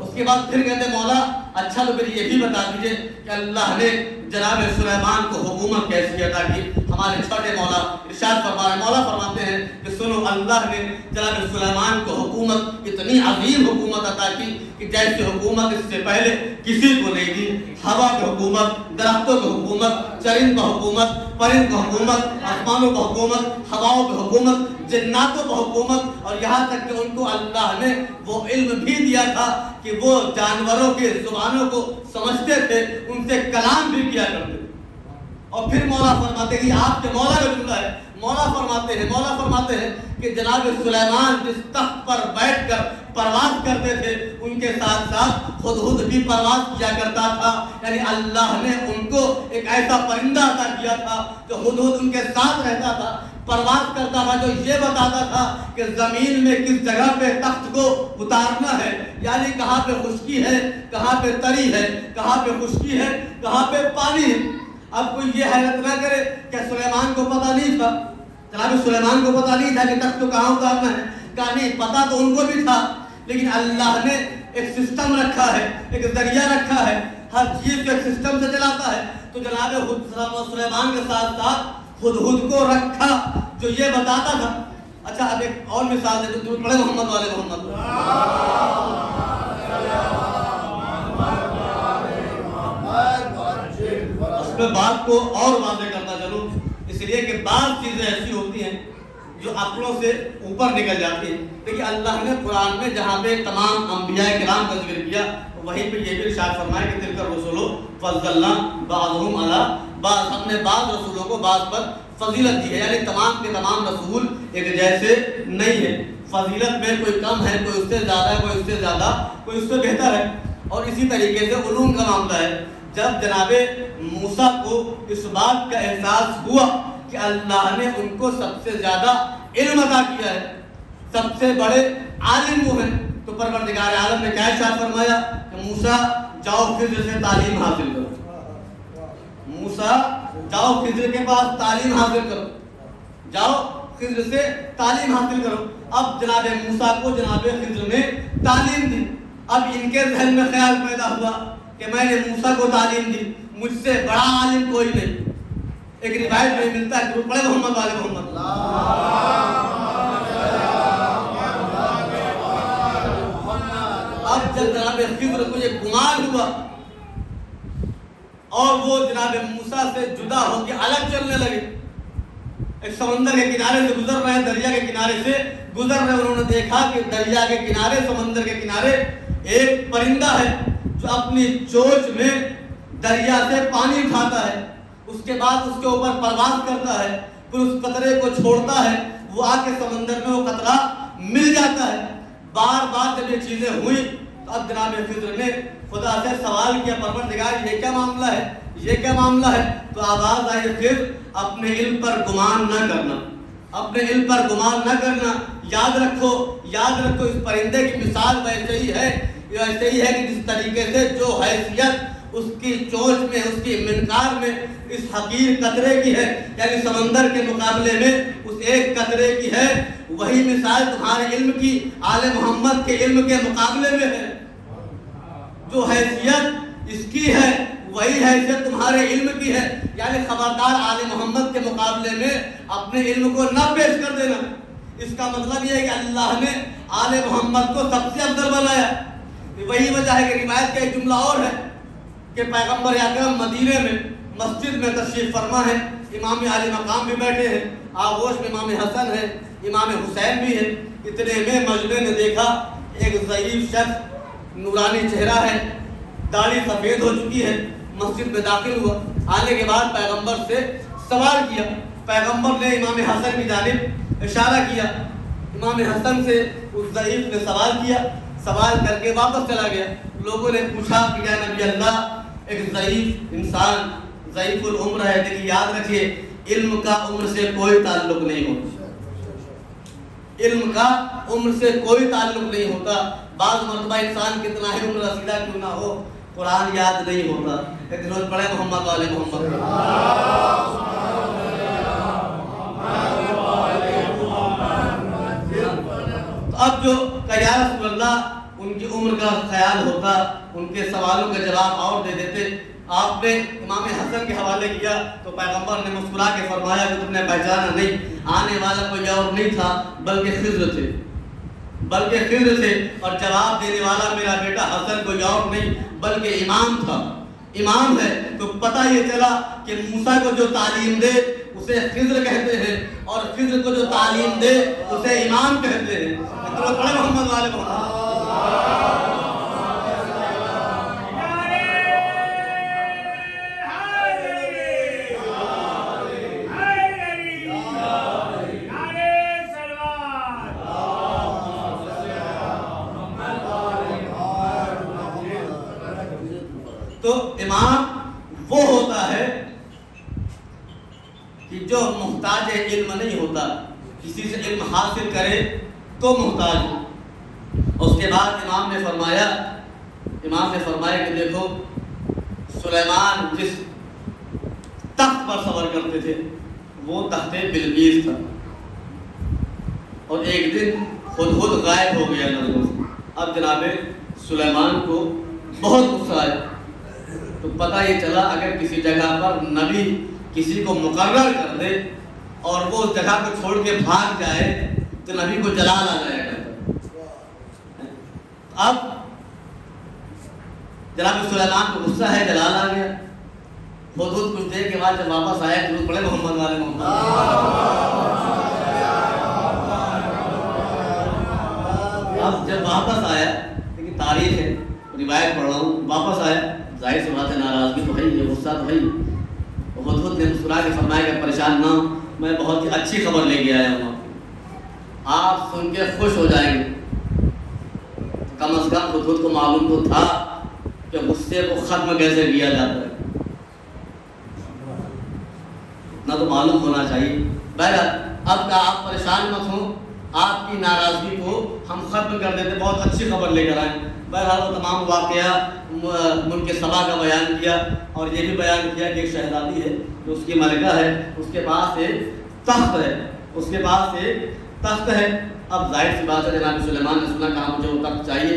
[SPEAKER 3] اس کے بعد پھر کہتے مولا اچھا تو پھر یہ بھی بتا دیجئے کہ اللہ نے جناب سلیمان کو حکومت کیسی عطا کی۔ ہمارے چھوٹے مولا ارشاد فرما رہے ہیں، مولا فرماتے ہیں کہ سنو اللہ نے جناب سلیمان کو حکومت اتنی عظیم حکومت عطا کی کہ جیسی حکومت اس سے پہلے کسی کو نہیں دی۔ ہوا کی حکومت، درختوں کی حکومت، چرند کی حکومت، پرند کی حکومت، آسمانوں کی حکومت، ہواؤں کی حکومت، جناتوں کی حکومت، اور یہاں تک کہ ان کو اللہ نے وہ علم بھی دیا تھا کہ وہ جانوروں کے زبانوں کو سمجھتے تھے، ان سے کلام بھی کیا کرتے تھے۔ اور پھر مولا فرماتے ہیں، آپ کے مولا کا جملہ ہے، مولا فرماتے ہیں کہ جناب سلیمان جس تخت پر بیٹھ کر پرواز کرتے تھے ان کے ساتھ ساتھ خود بھی پرواز کیا کرتا تھا، یعنی اللہ نے ان کو ایک ایسا پرندہ عطا کیا تھا جو خود ان کے ساتھ رہتا تھا، پرواز کرتا تھا، جو یہ بتاتا تھا کہ زمین میں کس جگہ پہ تخت کو اتارنا ہے، یعنی کہاں پہ خشکی ہے، کہاں پہ تری ہے، کہاں پہ خشکی ہے، کہاں پہ پانی ہے۔ اب کوئی یہ حیرت نہ کرے کہ سلیمان کو پتہ نہیں تھا، جناب سلیمان کو پتہ نہیں تھا کہ تخت کو کہاں اتارنا ہے، کہا نہیں پتہ تو ان کو بھی تھا، لیکن اللہ نے ایک سسٹم رکھا ہے، ایک ذریعہ رکھا ہے، ہر چیز کو ایک سسٹم سے چلاتا ہے۔ تو جناب سلیمان کے ساتھ ساتھ خود کو رکھا جو یہ بتاتا تھا۔ اچھا اب ایک اور مثال دے دو، پڑھے محمد والے محمد۔ اس میں بات کو اور واضح کرتا چلوں، اس لیے کہ بعض چیزیں ایسی ہوتی ہیں جو عقلوں سے اوپر نکل جاتی ہیں۔ دیکھیے اللہ نے قرآن میں جہاں پہ تمام انبیاء کرام کا ذکر کیا وہیں پہ یہ بھی ارشاد فرمایا کہ تلک الرسل فضلنا بعضهم علی بعض، ہم نے بعض رسولوں کو بعض پر فضیلت دی ہے، یعنی تمام کے تمام رسول ایک جیسے نہیں ہے، فضیلت میں کوئی کم ہے، کوئی اس سے زیادہ ہے، کوئی اس سے زیادہ، کوئی اس سے بہتر ہے۔ اور اسی طریقے سے علوم کا معاملہ ہے، جب جناب موسیٰ کو اس بات کا احساس ہوا کہ اللہ نے ان کو سب سے زیادہ علم عطا کیا ہے، سب سے بڑے عالم وہ ہیں، تو پروردگار عالم نے کیا ارشاد فرمایا کہ موسیٰ جاؤ خضر سے تعلیم حاصل کرو، موسیٰ جاؤ خضر کے پاس تعلیم حاصل کرو، جاؤ خضر سے تعلیم حاصل کرو۔ اب جناب موسیٰ کو جناب خضر نے تعلیم دی، اب ان کے ذہن میں خیال پیدا ہوا کہ میں نے موسیٰ کو تعلیم دی، مجھ سے بڑا عالم کوئی نہیں۔ ایک روایت میں ملتا ہے کہ پڑھے محمد والے محمد۔ تک جناب خضر کو یہ گمان ہوا اور وہ جناب موسیٰ سے جدا ہو کے الگ چلنے لگے. ایک سمندر کے کنارے سے گزر رہے ہیں, دریا کے کنارے سے گزر رہے, انہوں نے دیکھا کہ دریا کے کنارے, سمندر کے کنارے ایک پرندہ ہے جو اپنی چونچ میں دریا سے پانی اٹھاتا ہے, اس کے بعد اس کے اوپر پرواز کرتا ہے, پھر اس قطرے کو چھوڑتا ہے, وہ آ کے سمندر میں وہ قطرہ مل جاتا ہے. بار بار جب یہ چیزیں ہوئی تو اب جناب خضر نے خدا سے سوال کیا, پروردگار یہ کیا معاملہ ہے, یہ کیا معاملہ ہے؟ تو آواز آئی خضر اپنے علم پر گمان نہ کرنا, اپنے علم پر گمان نہ کرنا. یاد رکھو اس پرندے کی مثال ویسے ہی ہے کہ جس طریقے سے جو حیثیت اس کی چونچ میں, اس کی منقار میں اس حقیر قطرے کی ہے, یعنی سمندر کے مقابلے میں اس ایک قطرے کی ہے, وہی مثال تمہارے علم کی آل محمد کے علم کے مقابلے میں ہے. جو حیثیت اس کی ہے وہی حیثیت تمہارے علم کی ہے, یعنی خبردار آل محمد کے مقابلے میں اپنے علم کو نہ پیش کر دینا. اس کا مطلب یہ ہے کہ اللہ نے آل محمد کو سب سے افضل بنایا. وہی وجہ ہے کہ روایت کا ایک جملہ اور ہے کہ پیغمبر اکرم مدینے میں مسجد میں تشریف فرما ہے, امام علی مقام بھی بیٹھے ہیں, آغوش میں امام حسن ہے, امام حسین بھی ہے. اتنے میں مجمع نے دیکھا ایک ضعیف شخص, نورانی چہرہ ہے, داڑھی سفید ہو چکی ہے, مسجد میں داخل ہوا. آنے کے بعد پیغمبر سے سوال کیا, پیغمبر نے امام حسن کی جانب اشارہ کیا, امام حسن سے اس ضعیف نے سوال کیا, سوال کر کے واپس چلا گیا. لوگوں نے پوچھا کہ یا نبی اللہ, ایک ضعیف انسان ضعیف العمر ہے, لیکن یاد رکھیے علم کا عمر سے کوئی تعلق نہیں ہوتا, علم کا عمر سے کوئی تعلق نہیں ہوتا. بعض مرتبہ انسان کتنا ہی عمر رسیدہ کیوں نہ ہو, قرآن یاد نہیں ہوتا. ایک روز پڑھے محمد والے محمد. اب جو کہ یا رسول اللہ ان کی عمر کا خیال ہوتا, ان کے سوالوں کا جواب اور دے دیتے. آپ نے امام حسن کے حوالے کیا تو پیغمبر نے مسکرا کے فرمایا کہ تم نے پہچانا نہیں, آنے والا کوئی اور نہیں تھا بلکہ خضر تھے, اور جواب دینے والا میرا بیٹا حسن کوئی اور نہیں بلکہ امام تھا, امام ہے. تو پتہ یہ چلا کہ موسیٰ کو جو تعلیم دے اسے خضر کہتے ہیں, اور خضر کو جو تعلیم دے اسے امام کہتے ہیں. پڑھے محمد والے محمد. تو امام وہ ہوتا ہے کہ جو محتاج علم نہیں ہوتا, کسی سے علم حاصل کرے تو محتاج ہو. اس کے بعد امام نے فرمایا کہ دیکھو سلیمان جس تخت پر سفر کرتے تھے وہ تخت بلقیس تھا, اور ایک دن خود غائب ہو گیا نظروں سے. اب جناب سلیمان کو بہت غصہ آیا, تو پتہ یہ چلا اگر کسی جگہ پر نبی کسی کو مقرر کر دے اور وہ اس جگہ کو چھوڑ کے بھاگ جائے تو نبی کو جلال آ جائے گا. اب جناب سلیمان کو غصہ ہے, جلال آ گیا. خود کچھ دیر کے بعد جب واپس آیا درود پڑھے محمد والے محمد. اب جب واپس آیا, لیکن تاریخ ہے, روایت پڑھ رہا ہوں, واپس آیا, ظاہر سی بات ہے ناراضگی تو ہے ہی, غصہ تو ہے ہی. خود نے مسکرا کے فرمایا کہ پریشان نہ ہو, میں بہت ہی اچھی خبر لے کے آیا ہوں, آپ سن کے خوش ہو جائیں گے. کم از کم خود کو معلوم تو تھا کہ غصے کو ختم کیسے کیا جاتا ہے, اتنا تو معلوم ہونا چاہیے. بہرحال اب کا آپ پریشان مت ہوں, آپ کی ناراضگی کو ہم ختم کر دیتے, بہت اچھی خبر لے کر آئیں. بہرحال وہ تمام واقعہ ملک سبا کا بیان کیا, اور یہ بھی بیان کیا کہ ایک شہزادی ہے جو اس کی ملکہ ہے, اس کے پاس ایک تخت ہے, اب ظاہر سی بات ہے جناب سلیمان نے سنا, کہا مجھے وہ تخت چاہیے.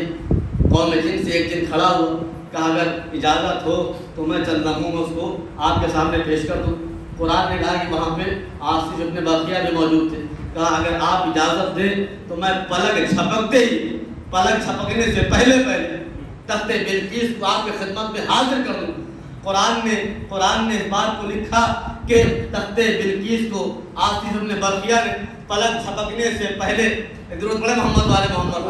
[SPEAKER 3] قوم جن سے ایک دن کھڑا ہوا, کہا اگر اجازت ہو تو میں چند لمحوں میں اس کو آپ کے سامنے پیش کر دوں. قرآن نے کہا کہ وہاں پہ آصف ابن برقیہ بھی موجود تھے, کہا اگر آپ اجازت دیں تو میں پلک چھپکنے سے پہلے
[SPEAKER 4] تخت بلقیس کو آپ کی خدمت میں حاضر کر دوں۔ قرآن نے اس بات کو لکھا کہ تخت بلقیس کو آصف ابن برقیہ نے پلک جھپکنے سے پہلے، درود پڑھیں محمد والے محمد،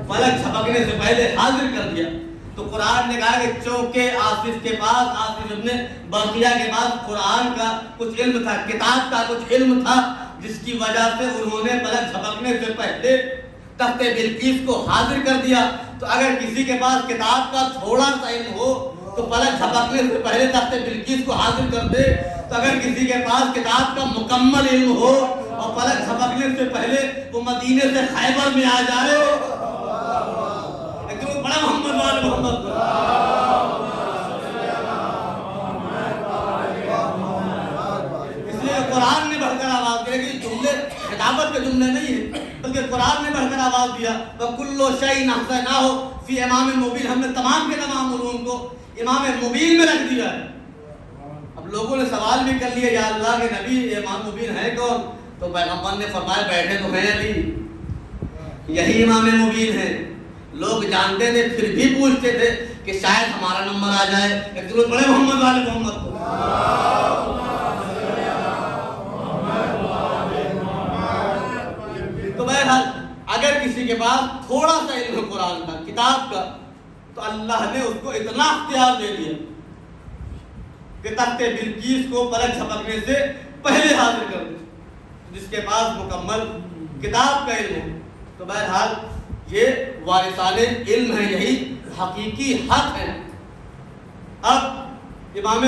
[SPEAKER 4] پلک جھپکنے سے پہلے حاضر کر دیا۔ تو قرآن نے کہا کہ چونکہ آصف کے پاس، آصف ابن برقیہ کے پاس قرآن کا کچھ علم تھا، کتاب کا کچھ علم تھا، جس کی وجہ سے انہوں نے پلک جھپکنے سے پہلے تخت بلقیس کو حاضر کر دیا۔ تو اگر کسی کے پاس کتاب کا تھوڑا سا علم ہو تو پلک جھپکنے سے پہلے تخت بلقیس کو حاضر کر دے، تو اگر کسی کے پاس کتاب کا مکمل علم ہو اور پلک جھپکنے سے پہلے وہ مدینے سے خیبر میں آ جائے، بڑا محمد والے محمد، اس لیے قرآن نے بڑھ کر آواز دیا کہ جملے خطابت کے جملے نہیں ہیں، بلکہ قرآن نے بڑھ کر آواز دیا وَكُلُّ شَيْءٍ أَحْصَيْنَاهُ فِي إِمَامٍ مُبِينٍ، ہم نے تمام کے تمام علوم کو امام مبین میں رکھ دیا ہے۔ اب لوگوں نے سوال بھی کر لیا یا اللہ کے نبی امام مبین ہے کون؟ تو پیغمبر نے فرمایا بیٹھے تو ہیں علی، یہی امام مبین ہے۔ لوگ جانتے تھے پھر بھی پوچھتے تھے کہ شاید ہمارا نمبر آ جائے، ایک درود پڑھیں محمد والے محمد۔ تو بہرحال اگر کسی کے پاس تھوڑا سا علم ہے قرآن کا، کتاب کا، تو اللہ نے اس کو اتنا اختیار دے دیا کہ تخت بلقیس کو پلک جھپکنے سے پہلے حاضر کر دے، جس کے پاس مکمل کتاب کا علم ہے۔ تو بہرحال یہ وارثان علم ہے، یہی حقیقی حق ہے۔ اب امام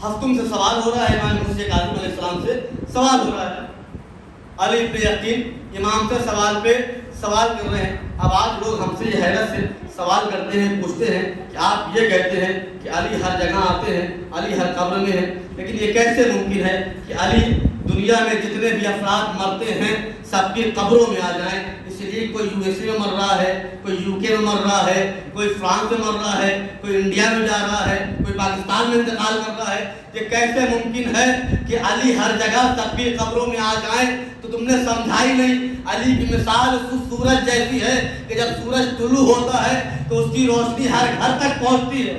[SPEAKER 4] ہفتم سے سوال ہو رہا ہے، امام موسیٰ کاظم علیہ السلام سے سوال ہو رہا ہے، علی ابن یقین امام سے سوال پہ سوال کر رہے ہیں۔ اب آج لوگ ہم سے یہ حیرت سے سوال کرتے ہیں، پوچھتے ہیں کہ آپ یہ کہتے ہیں کہ علی ہر جگہ آتے ہیں، علی ہر قبر میں ہے، لیکن یہ کیسے ممکن ہے کہ علی دنیا میں جتنے بھی افراد مرتے ہیں سب کی قبروں میں آ جائیں؟ اس لیے کوئی یو ایس اے میں مر رہا ہے، کوئی یو کے میں مر رہا ہے، کوئی فرانس میں مر رہا ہے، کوئی انڈیا میں جا رہا ہے، کوئی پاکستان میں انتقال کر رہا ہے، یہ کیسے ممکن ہے کہ علی ہر جگہ سب کی قبروں میں آ جائیں؟ تو تم نے سمجھا ہی نہیں۔ علی کی مثال سورج جیسی ہے کہ جب سورج طلوع ہوتا ہے تو اس کی روشنی ہر گھر تک پہنچتی ہے،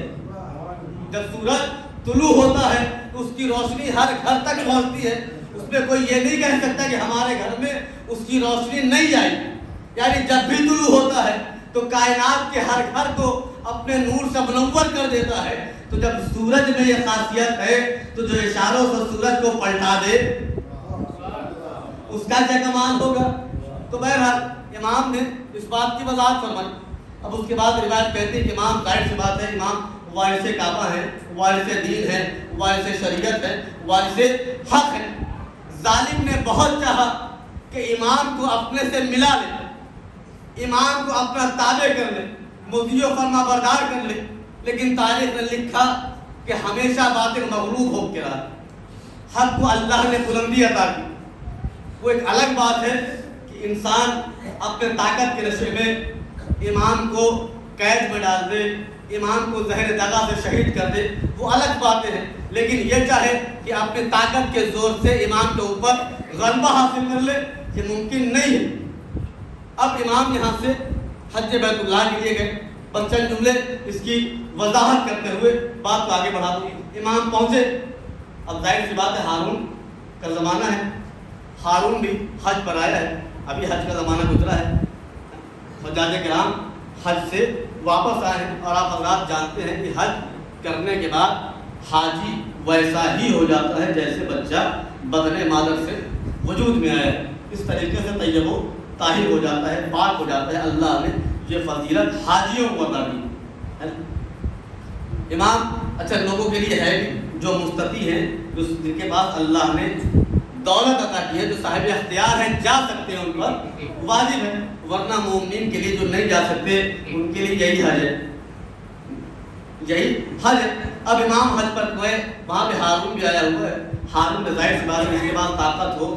[SPEAKER 4] جب سورج طلوع ہوتا ہے تو اس کی روشنی ہر گھر تک پہنچتی ہے۔ اس میں کوئی یہ نہیں کہہ سکتا کہ ہمارے گھر میں اس کی روشنی نہیں آئی، یعنی جب بھی طلوع ہوتا ہے تو کائنات کے ہر گھر کو اپنے نور سے منور کر دیتا ہے۔ تو جب سورج میں یہ خاصیت ہے تو جو اشاروں سے سورج کو پلٹا دے اس کا کیا کمال ہوگا؟ تو بہرحال امام نے اس بات کی وضاحت فرمائی۔ اب اس کے بعد روایت کہتی ہے کہ امام ظاہر سی بات ہے، امام وارث کعبہ ہے، وارث دین ہے، وارث شریعت ہے، وارث حق ہے۔ ظالم نے بہت چاہا کہ امام کو اپنے سے ملا لے، امام کو اپنا تابع کر لے، مطیع و فرما بردار کر لے، لیکن تاریخ نے لکھا کہ ہمیشہ باطل مغلوب ہو کے رہا، حق کو اللہ نے بلندی عطا کی۔ وہ ایک الگ بات ہے کہ انسان اپنے طاقت کے نشے میں امام کو قید میں ڈال دے، امام کو زہر دغا سے شہید کر دے، وہ الگ باتیں ہیں، لیکن یہ چاہے کہ اپنے طاقت کے زور سے امام کے اوپر غلبہ حاصل کر لے، یہ ممکن نہیں ہے۔ اب امام یہاں سے حج بیت اللہ کے لیے گئے، چند جملے اس کی وضاحت کرتے ہوئے بات کو آگے بڑھا دوں۔ امام پہنچے، اب ظاہر سی بات ہے ہارون کا زمانہ ہے، ہارون بھی حج پر آیا ہے، ابھی حج کا زمانہ گزرا ہے، حجاج کرام حج سے واپس آئے ہیں، اور آپ حضرات جانتے ہیں کہ حج کرنے کے بعد حاجی ویسا ہی ہو جاتا ہے جیسے بچہ بدن مادر سے وجود میں آیا ہے، اس طریقے سے طیب و طاہر ہو جاتا ہے، پاک ہو جاتا ہے۔ اللہ نے یہ فضیلت حاجیوں کو عطا کی ہے۔ امام اچھا لوگوں کے لیے ہے بھی جو مستطیع ہیں، جن کے پاس اللہ نے دولت عطا کی ہے، جو صاحب اختیار ہیں، جا سکتے ہیں، ان پر واجب ہے، ورنہ مومنین کے لیے جو نہیں جا سکتے ان کے لیے یہی حج ہے، یہی حج ہے۔ اب امام حج پر گئے، وہاں پہ ہارون بھی آیا ہوا ہے۔ ہارون نے ظاہر سی بات ہے، جس کے پاس طاقت ہو،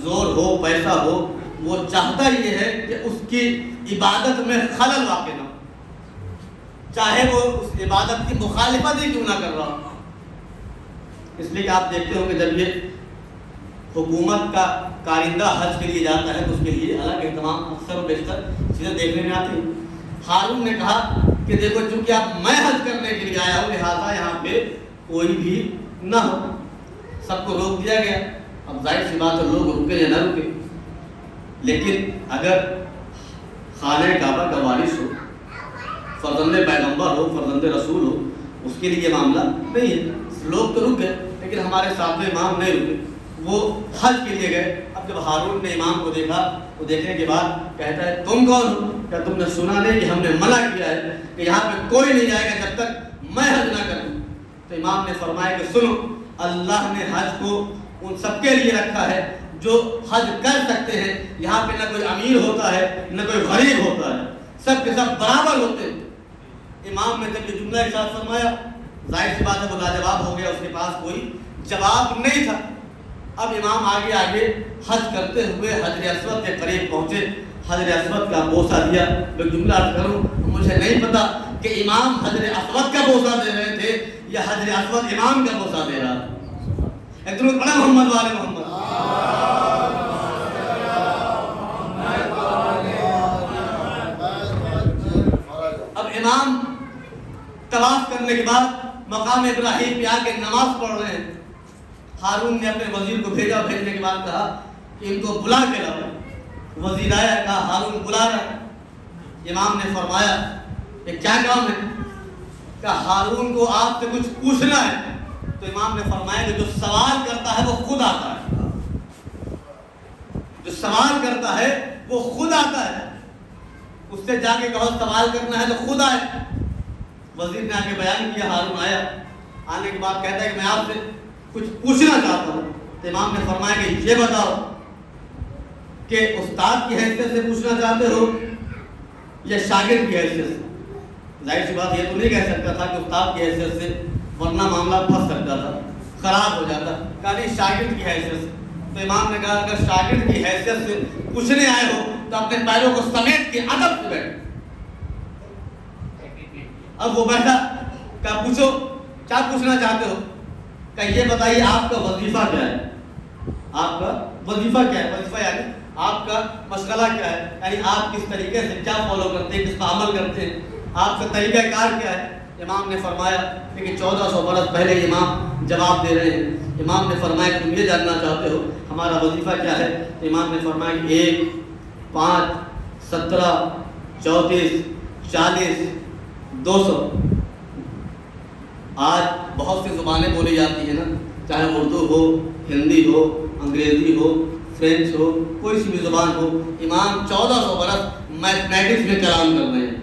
[SPEAKER 4] زور ہو، پیسہ ہو، وہ چاہتا یہ ہے کہ اس کی عبادت میں خلل واقع نہ ہو، چاہے وہ اس عبادت کی مخالفت ہی کیوں نہ کر رہا ہو۔ اس لیے کہ آپ دیکھتے ہو کہ جب یہ حکومت کا کارندہ حج کے لیے جاتا ہے تو اس کے لیے الگ اہتمام اکثر و بیشتر چیزیں دیکھنے میں آتی ہیں۔ ہارون نے کہا کہ دیکھو چونکہ اب میں حج کرنے کے لیے آیا ہوں لہٰذا یہاں پہ کوئی بھی نہ ہو، سب کو روک دیا گیا۔ اب ظاہر سی بات ہے لوگ رکے یا نہ رکے، لیکن اگر خانہ کعبہ کا وارث ہو، فرزند پیغمبر ہو، فرزند رسول ہو، اس کے لیے یہ معاملہ نہیں ہے۔ لوگ تو رک گئے لیکن ہمارے ساتھ امام نہیں رکے، وہ حج کے لیے گئے۔ اب جب ہارون نے امام کو دیکھا تو دیکھنے کے بعد کہتا ہے تم کون ہو؟ کیا تم نے سنا نہیں کہ ہم نے منع کیا ہے کہ یہاں پہ کوئی نہیں جائے گا جب تک میں حج نہ کروں؟ تو امام نے فرمایا کہ سنو، اللہ نے حج کو ان سب کے لیے رکھا ہے جو حج کر سکتے ہیں۔ یہاں پہ نہ کوئی امیر ہوتا ہے نہ کوئی غریب ہوتا ہے، سب کے سب برابر ہوتے ہیں۔ امام نے جب یہ جملہ ارشاد فرمایا ظاہر سی بات ہے وہ لاجواب ہو گیا، اس کے پاس کوئی جواب نہیں تھا۔ اب امام آگے آگے حج کرتے ہوئے حجر اسود کے قریب پہنچے، حجر اسود کا بوسہ دیا۔ میں جملہ عرض کروں، مجھے نہیں پتا کہ امام حجر اسود کا بوسہ دے رہے تھے یا حجر اسود امام کا بوسہ دے رہا تھا۔ ایک دن بڑا محمد والے محمد اب امام طواف کرنے کے بعد مقام ابراہیم پہ آ کے نماز پڑھ رہے ہیں۔ ہارون نے اپنے وزیر کو بھیجا، بھیجنے کے بعد کہا کہ ان کو بلا کے لاؤ۔ وزیر آیا، کہا ہارون بلا رہا ہے۔ امام نے فرمایا کہ کیا کام ہے؟ کہا ہارون کو آپ سے کچھ پوچھنا ہے۔ تو امام نے فرمایا کہ جو سوال کرتا ہے وہ خود آتا ہے، جو سوال کرتا ہے وہ خود آتا ہے، اس سے جا کے کہو سوال کرنا ہے تو خود آئے۔ وزیر نے آگے بیان کیا، ہارون آیا، آنے کے بعد کہتا ہے کہ میں آپ سے کچھ پوچھنا چاہتا ہوں۔ تو امام نے فرمایا کہ یہ بتاؤ کہ استاد کی حیثیت سے پوچھنا چاہتے ہو یا شاگرد کی حیثیت سے؟ ظاہر سی بات یہ تو نہیں کہہ سکتا تھا کہ استاد کی حیثیت سے، ورنہ معاملہ پھنس سکتا تھا، خراب ہو جاتا۔ کہا نہیں شاگرد کی حیثیت سے۔ تو امام نے کہا اگر شاگرد کی حیثیت سے پوچھنے آئے ہو تو اپنے پیروں کو سمیٹ کے ادب سے بیٹھو۔ اب وہ بیٹھا، کہا پوچھو کیا پوچھنا چاہتے ہو؟ کہ یہ بتائیے آپ کا وظیفہ کیا ہے؟ آپ کا وظیفہ کیا ہے؟ وظیفہ یعنی آپ کا مشغلہ کیا ہے، یعنی آپ کس طریقے سے کیا فالو کرتے ہیں، کس پر عمل کرتے ہیں، آپ کا طریقہ کار کیا ہے؟ امام نے فرمایا کہ 1400 برس پہلے امام جواب دے رہے ہیں۔ امام نے فرمایا کہ تم یہ جاننا چاہتے ہو ہمارا وظیفہ کیا ہے؟ امام نے فرمایا کہ 1 5 17 34 40 200۔ آج بہت سی زبانیں بولی جاتی ہیں نا، چاہے اردو ہو، ہندی ہو، انگریزی ہو، فرینچ ہو، کوئی سی بھی زبان ہو۔ امام 1400 برس میتھمیٹکس میں کلام کر رہے ہیں۔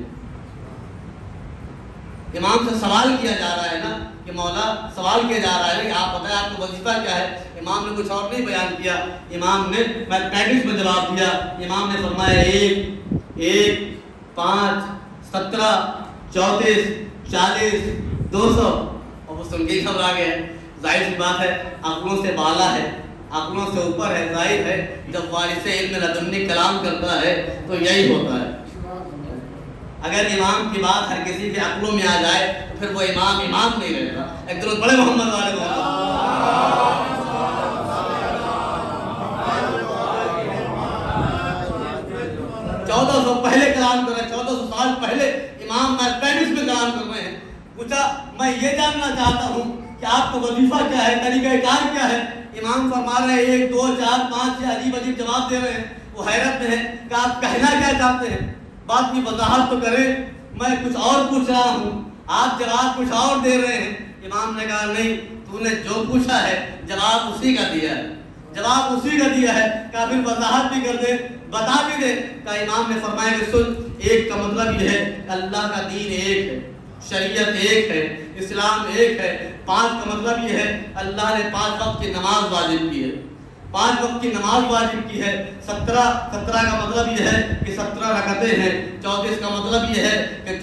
[SPEAKER 4] امام سے سوال کیا جا رہا ہے نا کہ مولا سوال کیا جا رہا ہے کہ آپ بتائیں آپ کا وظیفہ کیا ہے؟ امام نے کچھ اور نہیں بیان کیا، امام نے میتھمیٹکس میں جواب دیا۔ امام نے فرمایا 1 5 17 34 40 200۔ اور وہ سن کے گھبرا گئے۔ ظاہر سی بات ہے عقلوں سے بالا ہے، عقلوں سے اوپر ہے۔ ظاہر ہے جب وارث علم لدنی کلام کرتا ہے تو یہی ہوتا ہے۔ اگر امام کی بات ہر کسی کے عقلوں میں آ جائے تو پھر وہ امام امام نہیں رہتا۔ ایک درود بڑے محمد والے محمد 1400 پہلے کلام کر رہے ہیں، 1400 سال پہلے امام میتھمیٹکس میں کلام کر رہے ہیں۔ پوچھا میں یہ جاننا چاہتا ہوں کہ آپ کا وظیفہ کیا ہے، طریقہ کار کیا ہے؟ امام فرما رہے ہیں 1 2 4 5 یہ عجیب عجیب جواب دے رہے ہیں۔ وہ حیرت میں ہے کہ آپ کہنا کیا چاہتے ہیں، بات کی وضاحت تو کریں، میں کچھ اور پوچھ رہا ہوں، آپ جواب کچھ اور دے رہے ہیں۔ امام نے کہا نہیں، تو نے جو پوچھا ہے جواب اسی کا دیا ہے، جواب اسی کا دیا ہے۔ کہا پھر وضاحت بھی کر دے، بتا بھی دے۔ کہا امام نے فرمایا کہ سن، 1 کا مطلب یہ ہے کہ اللہ کا دین ایک ہے، شریعت ایک ہے، اسلام ایک ہے۔ 5 کا مطلب یہ ہے اللہ نے 5 وقت کی نماز واجب کی ہے، 5 وقت کی نماز واجب کی ہے۔ 17 کا مطلب یہ ہے کہ 17 رکعتیں ہیں۔ 34 کا مطلب یہ ہے کہ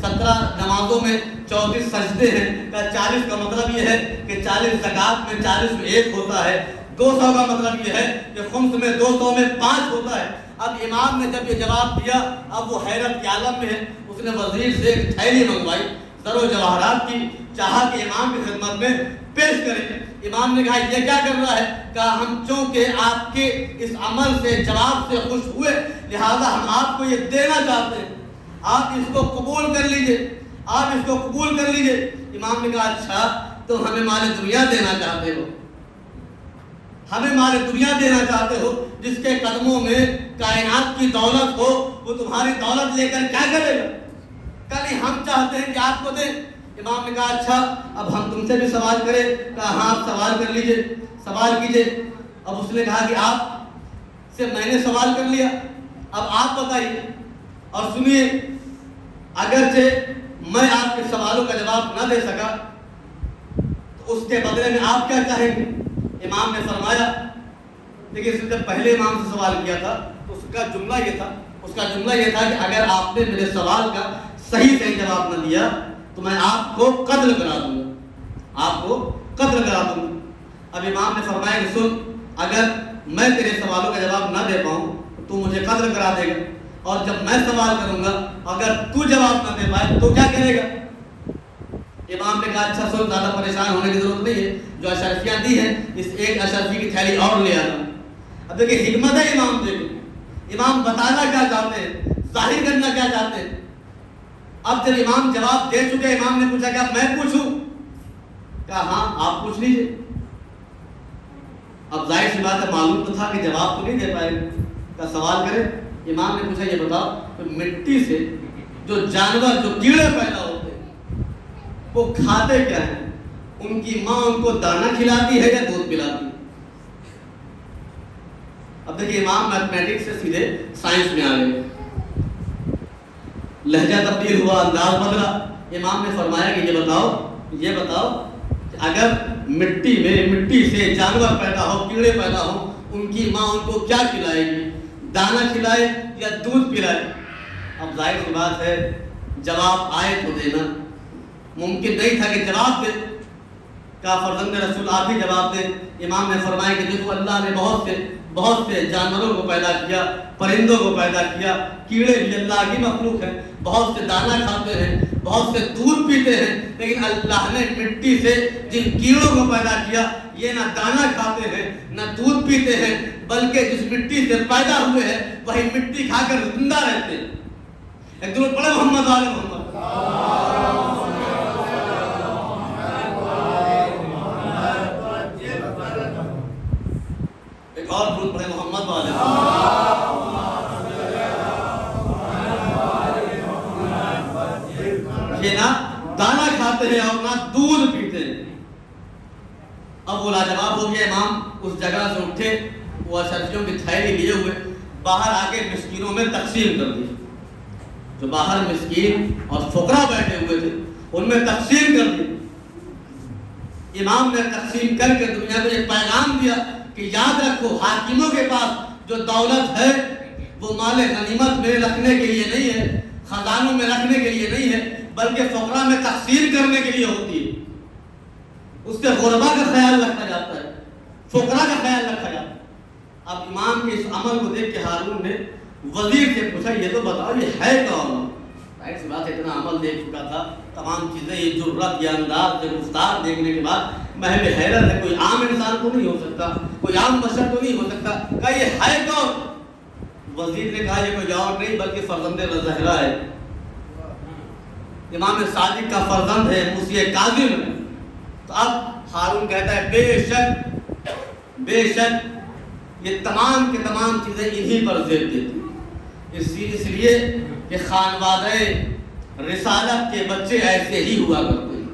[SPEAKER 4] 17 نمازوں میں 34 سجدے ہیں۔ 40 کا مطلب یہ ہے کہ 40 زکوٰۃ میں 40 میں 1 ہوتا ہے۔ 200 کا مطلب یہ ہے کہ خمس میں 200 میں 5 ہوتا ہے۔ اب امام نے جب یہ جواب دیا اب وہ حیرت کے عالم میں ہے۔ اس نے وزیر سے ایک تھیلی منگوائی زر و جواہرات کی، چاہا کہ امام کی خدمت میں پیش کرے۔ امام نے کہا یہ کیا کر رہا ہے؟ کہا ہم چونکہ آپ کے اس عمل سے جواب سے خوش ہوئے لہذا ہم آپ کو یہ دینا چاہتے ہیں، آپ اس کو قبول کر لیجئے، آپ اس کو قبول کر لیجئے۔ امام نے کہا اچھا تم ہمیں مال دنیا دینا چاہتے ہو، ہمیں مال دنیا دینا چاہتے ہو، جس کے قدموں میں کائنات کی دولت ہو، وہ تمہاری دولت لے کر کیا کرے گا؟ کل ہی ہم چاہتے ہیں کہ آپ کو دیں۔ امام نے کہا اچھا اب ہم تم سے بھی سوال کریں؟ کہا ہاں آپ سوال کر لیجئے، سوال کیجئے۔ اب اس نے کہا کہ آپ سے میں نے سوال کر لیا، اب آپ بتائیے اور سنیے، اگرچہ میں آپ کے سوالوں کا جواب نہ دے سکا تو اس کے بدلے میں آپ کیا چاہیں گے؟ امام نے فرمایا، لیکن اس نے جب پہلے امام سے سوال کیا تھا تو اس کا جملہ یہ تھا کہ اگر آپ نے میرے سوال کا صحیح سے جواب نہ دیا تو میں آپ کو قتل کرا دوں گا، آپ کو قتل کرا دوں گا۔ اب امام نے فرمایا کہ سن، اگر میں تیرے سوالوں کا جواب نہ دے پاؤں تو مجھے قتل کرا دے گا، اور جب میں سوال کروں گا اگر تو جواب نہ دے پائے تو کیا کرے گا؟ امام نے کہا اچھا سن، زیادہ پریشان ہونے کی ضرورت نہیں ہے، جو اشرفیاں دی ہیں اس ایک اشرفی کی تھیلی اور لے آنا۔ اب دیکھیں حکمت ہے امام دیکھیں، امام بتانا کیا چاہتے ہیں، ظاہر کرنا کیا چاہتے ہیں۔ اب جب امام جواب دے چکے، امام نے پوچھا کہ اب میں پوچھوں؟ کہا ہاں آپ پوچھ لیجئے۔ اب ظاہر سی بات ہے، معلوم تو تھا کہ جواب تو نہیں دے پائے گا، کہا سوال کرے۔ امام نے پوچھا یہ بتاؤ کہ مٹی سے جو جانور، جو کیڑے پیدا ہوتے ہیں وہ کھاتے کیا ہیں؟ ان کی ماں ان کو دانہ کھلاتی ہے یا دودھ پلاتی ہے؟ اب دیکھیں امام میتھمیٹکس سے سیدھے سائنس میں آ گئے، لہجہ تبدیل ہوا، انداز بدلا۔ امام نے فرمایا کہ یہ بتاؤ کہ اگر مٹی سے جانور پیدا ہو، کیڑے پیدا ہو، ان کی ماں ان کو کیا کھلائے گی؟ دانہ کھلائے یا دودھ پلائے؟ اب ظاہر سی بات ہے جواب آئے تو دینا، ممکن نہیں تھا کہ جواب دے۔ کہا فرزند رسول آپ ہی جواب دیں۔ امام نے فرمایا کہ دیکھو اللہ نے بہت سے جانوروں کو پیدا کیا، پرندوں کو پیدا کیا، کیڑے بھی اللہ کی مخلوق ہیں، بہت سے دانہ کھاتے ہیں، بہت سے دودھ پیتے ہیں، لیکن اللہ نے مٹی سے جن کیڑوں کو پیدا کیا یہ نہ دانہ کھاتے ہیں نہ دودھ پیتے ہیں، بلکہ جس مٹی سے پیدا ہوئے ہیں وہی مٹی کھا کر زندہ رہتے ہیں۔ ایک درود پڑھے محمد آل محمد۔ ایک اور درود پڑھے محمد والے۔ یہ نہ دانہ کھاتے ہیں اور نہ دودھ پیتے ہیں۔ اب وہ لاجواب ہو گیا، امام اس جگہ سے اٹھے، وہ اشرفیوں کی تھیلی لیے ہوئے باہر آ کے مسکینوں میں تقسیم کر دی، جو باہر مسکین اور فقراء بیٹھے ہوئے تھے ان میں تقسیم کر دی۔ امام نے تقسیم کر کے دنیا کو ایک پیغام دیا کہ یاد رکھو حاکموں کے پاس جو دولت ہے وہ مال غنیمت میں رکھنے کے لیے نہیں ہے، خزانوں میں رکھنے کے لیے نہیں ہے، بلکہ فقراء میں تقسیم کرنے کے لیے ہوتی ہے۔ اس سے غربا کا خیال رکھا جاتا ہے، فقراء کا خیال رکھا جاتا ہے۔ اب امام کے اس عمل کو دیکھ کے ہارون نے وزیر سے پوچھا یہ تو بتاؤ یہ ہے کون؟ ظاہر سی بات اتنا عمل دیکھ چکا تھا، تمام چیزیں، یہ جرأت، یہ انداز، یہ گفتار دیکھنے کے بعد محض حیرت ہے، کوئی عام انسان تو نہیں ہو سکتا، کوئی عام بشر تو نہیں ہو سکتا، کہا یہ ہے کون؟ وزیر نے کہا یہ کوئی اور نہیں بلکہ فرزند زہرا ہے، امام صادق کا فرزند ہے، موسی کاظم ہے۔ تو اب ہارون کہتا ہے بے شک یہ تمام کے تمام چیزیں انہی پر زیب دیتی، اس لیے کہ خانوادہ رسالت کے بچے ایسے ہی ہوا کرتے ہیں،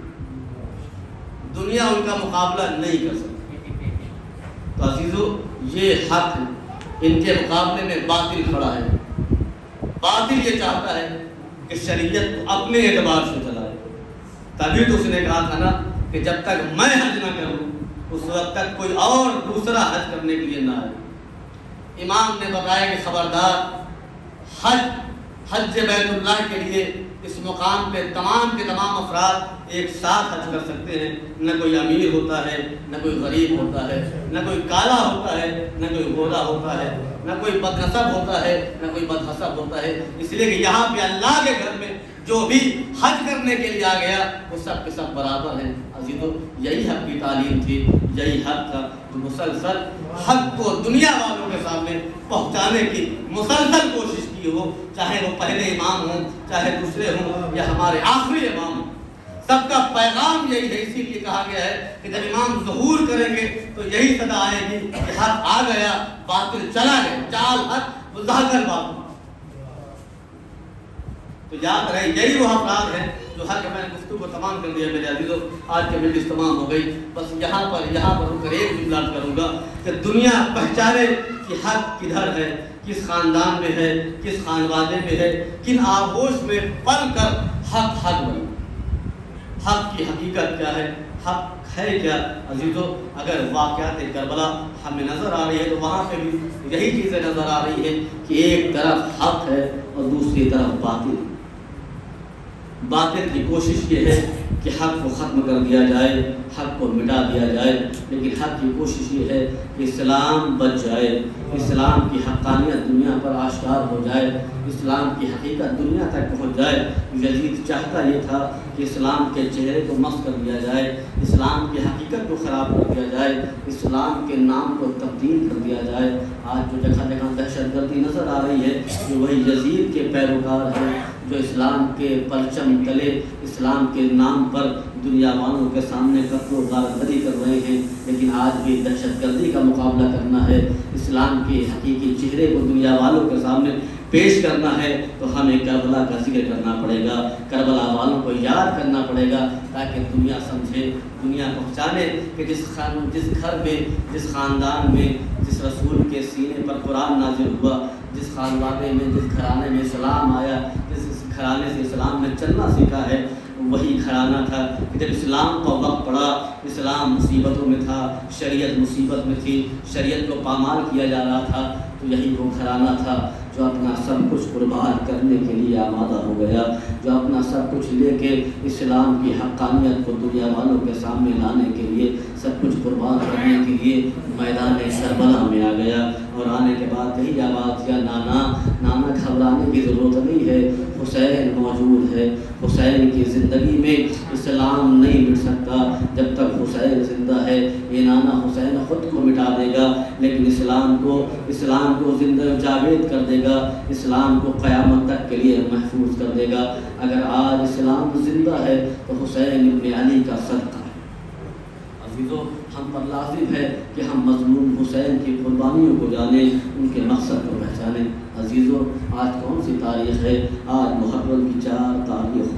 [SPEAKER 4] دنیا ان کا مقابلہ نہیں کر سکتی۔ تو عزیزو یہ حق ان کے مقابلے میں باطل کھڑا ہے، باطل یہ چاہتا ہے کہ شریعت کو اپنے اعتبار سے چلائے، تبھی تو اس نے کہا تھا نا کہ جب تک میں حج نہ کروں اس وقت تک کوئی اور دوسرا حج کرنے کے لیے نہ آئے۔ امام نے بتایا کہ خبردار حج بیت اللہ کے لیے اس مقام پہ تمام کے تمام افراد ایک ساتھ حج کر سکتے ہیں، نہ کوئی امیر ہوتا ہے نہ کوئی غریب ہوتا ہے، نہ کوئی کالا ہوتا ہے نہ کوئی گورا ہوتا ہے، نہ کوئی بدنسب ہوتا ہے نہ کوئی بدحسب ہوتا ہے، اس لیے کہ یہاں پہ اللہ کے گھر میں جو بھی حج کرنے کے لیے آ گیا وہ سب کے سب برابر ہیں۔ عزیزو یہی حق کی تعلیم تھی، یہی حق تھا، تو مسلسل حق کو دنیا والوں کے سامنے پہنچانے کی مسلسل کوشش کی ہو، چاہے وہ پہلے امام ہوں، چاہے دوسرے ہوں، یا ہمارے آخری امام ہوں، سب کا پیغام یہی ہے۔ اسی لیے کہا گیا ہے کہ جب امام ظہور کریں گے تو یہی صدا آئے گی کہ حق آ گیا، باطل چلا گیا، چال حق وزاکر باطل۔ تو یاد رہے یہی وہ افراد ہیں جو حق میں نے گفتگو کو تمام کر دیا میرے عزیزوں، آج کے مجلس تمام ہو گئی، بس یہاں پر رک کر ایک جملہ کروں گا کہ دنیا پہچانے کہ حق کدھر ہے، کس خاندان میں ہے، کس خانوادے میں ہے، کن آغوش میں پل کر حق بنے۔ حق کی حقیقت کیا ہے، حق ہے کیا عزیزو؟ اگر واقعات کربلا ہمیں نظر آ رہی ہے تو وہاں پہ بھی یہی چیزیں نظر آ رہی ہے کہ ایک طرف حق ہے اور دوسری طرف باطل۔ باطل کی کوشش یہ ہے کہ حق کو ختم کر دیا جائے، حق کو مٹا دیا جائے، لیکن حق کی کوشش یہ ہے کہ اسلام بچ جائے، اسلام کی حقانیت دنیا پر آشکار ہو جائے، اسلام کی حقیقت دنیا تک پہنچ جائے۔ یزید چاہتا یہ تھا کہ اسلام کے چہرے کو مسخ کر دیا جائے، اسلام کی حقیقت کو خراب کر دیا جائے، اسلام کے نام کو تبدیل کر دیا جائے۔ آج جو جگہ جگہ دہشت گردی نظر آ رہی ہے کہ وہی یزید کے پیروکار ہیں جو اسلام کے پرچم تلے اسلام کے نام پر دنیا والوں کے سامنے قتل و غارت کر رہے ہیں۔ لیکن آج بھی دہشت گردی کا مقابلہ کرنا ہے، اسلام کے حقیقی چہرے کو دنیا والوں کے سامنے پیش کرنا ہے تو ہمیں کربلا کا ذکر کرنا پڑے گا، کربلا والوں کو یاد کرنا پڑے گا تاکہ دنیا سمجھے، دنیا پہچانے کہ جس گھر میں، جس خاندان میں، جس رسول کے سینے پر قرآن نازل ہوا، جس خانوادے میں، جس گھرانے میں اسلام آیا، جس گھرانے سے اسلام نے چلنا سیکھا ہے، وہی گھرانہ تھا کہ جب اسلام کا وقت پڑا، اسلام مصیبتوں میں تھا، شریعت مصیبت میں تھی، شریعت کو پامال کیا جا رہا تھا، تو یہی وہ گھرانہ تھا جو اپنا سب کچھ قربان کرنے کے لیے آمادہ ہو گیا، جو اپنا سب کچھ لے کے اسلام کی حقانیت کو دنیا والوں کے سامنے لانے کے لیے، سب کچھ قربان کرنے کے لیے میدان کربلا میں آ گیا۔ اور آنے کے بعد یہی آواز کیا، نانا گھبرانے کی ضرورت نہیں ہے، حسین موجود ہے، حسین کی زندگی میں اسلام نہیں مٹ سکتا جب تک حسین زندہ ہے، یہ نانا حسین خود کو مٹا دے گا لیکن اسلام کو زندہ جاوید کر دے گا، اسلام کو قیامت تک کے لیے محفوظ کر دے گا۔ اگر آج اسلام زندہ ہے تو حسین ابن علی کا صدقہ ہے۔ عزیزو ہم پر لازم ہے کہ ہم مظلوم حسین کی قربانیوں کو جانیں، ان کے مقصد کو پہچانیں۔ عزیزو آج کون سی تاریخ ہے؟ آج محرم کی 4 تاریخ۔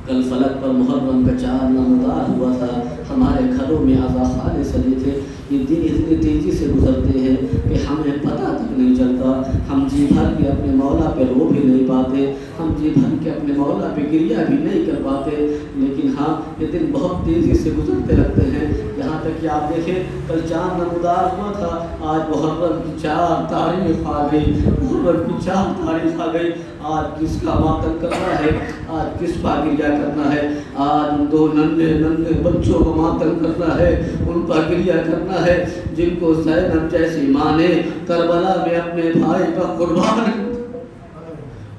[SPEAKER 4] کل فلک پر محرم کا 4 نمودار ہوا تھا، ہمارے گھروں میں عزاخانے سجے تھے۔ یہ دن اتنی تیزی سے گزرتے ہیں کہ ہمیں پتہ تک نہیں چلتا، ہم جی بھر کے اپنے مولا پہ رو بھی نہیں پاتے، ہم جی بھر کے اپنے مولا پہ گریہ بھی نہیں کر پاتے، لیکن ہاں یہ دن بہت تیزی سے گزرتے لگتے ہیں۔ یہاں تک کہ آپ دیکھیں کل 4 نمودار ہوا تھا، آج محرم کی 4 تاریخ آ گئی، محرم کی 4 تاریخ آ گئی۔ آج کس کا ماتم کرنا ہے، آج کس کا گریہ کرنا ہے؟ آج ان 2 ننھے بچوں کو ماتم کرنا ہے، ان پر گریہ کرنا ہے جن کو زینب جیسی ماں نے کربلا میں اپنے بھائی کا قربان۔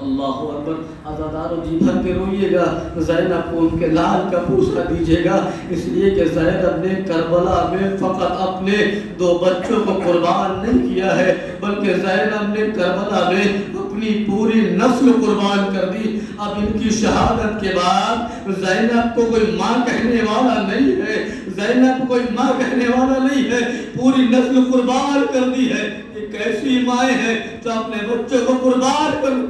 [SPEAKER 4] اللہ اکبر، عزادارو جی بھر کے روئیے گا، زینب کو ان کے لال کا پوچھا دیجیے گا، اس لیے کہ زینب نے کربلا میں فقط اپنے 2 بچوں کو قربان نہیں کیا ہے بلکہ زینب نے کربلا میں اپنی پوری نسل قربان کر دی۔ اب ان کی شہادت کے بعد زینب کو کوئی ماں کہنے والا نہیں ہے، زینب کوئی ماں کہنے والا نہیں ہے، پوری نسل قربان کر دی ہے۔ یہ کیسی مائیں ہیں جو اپنے بچوں کو قربان کر۔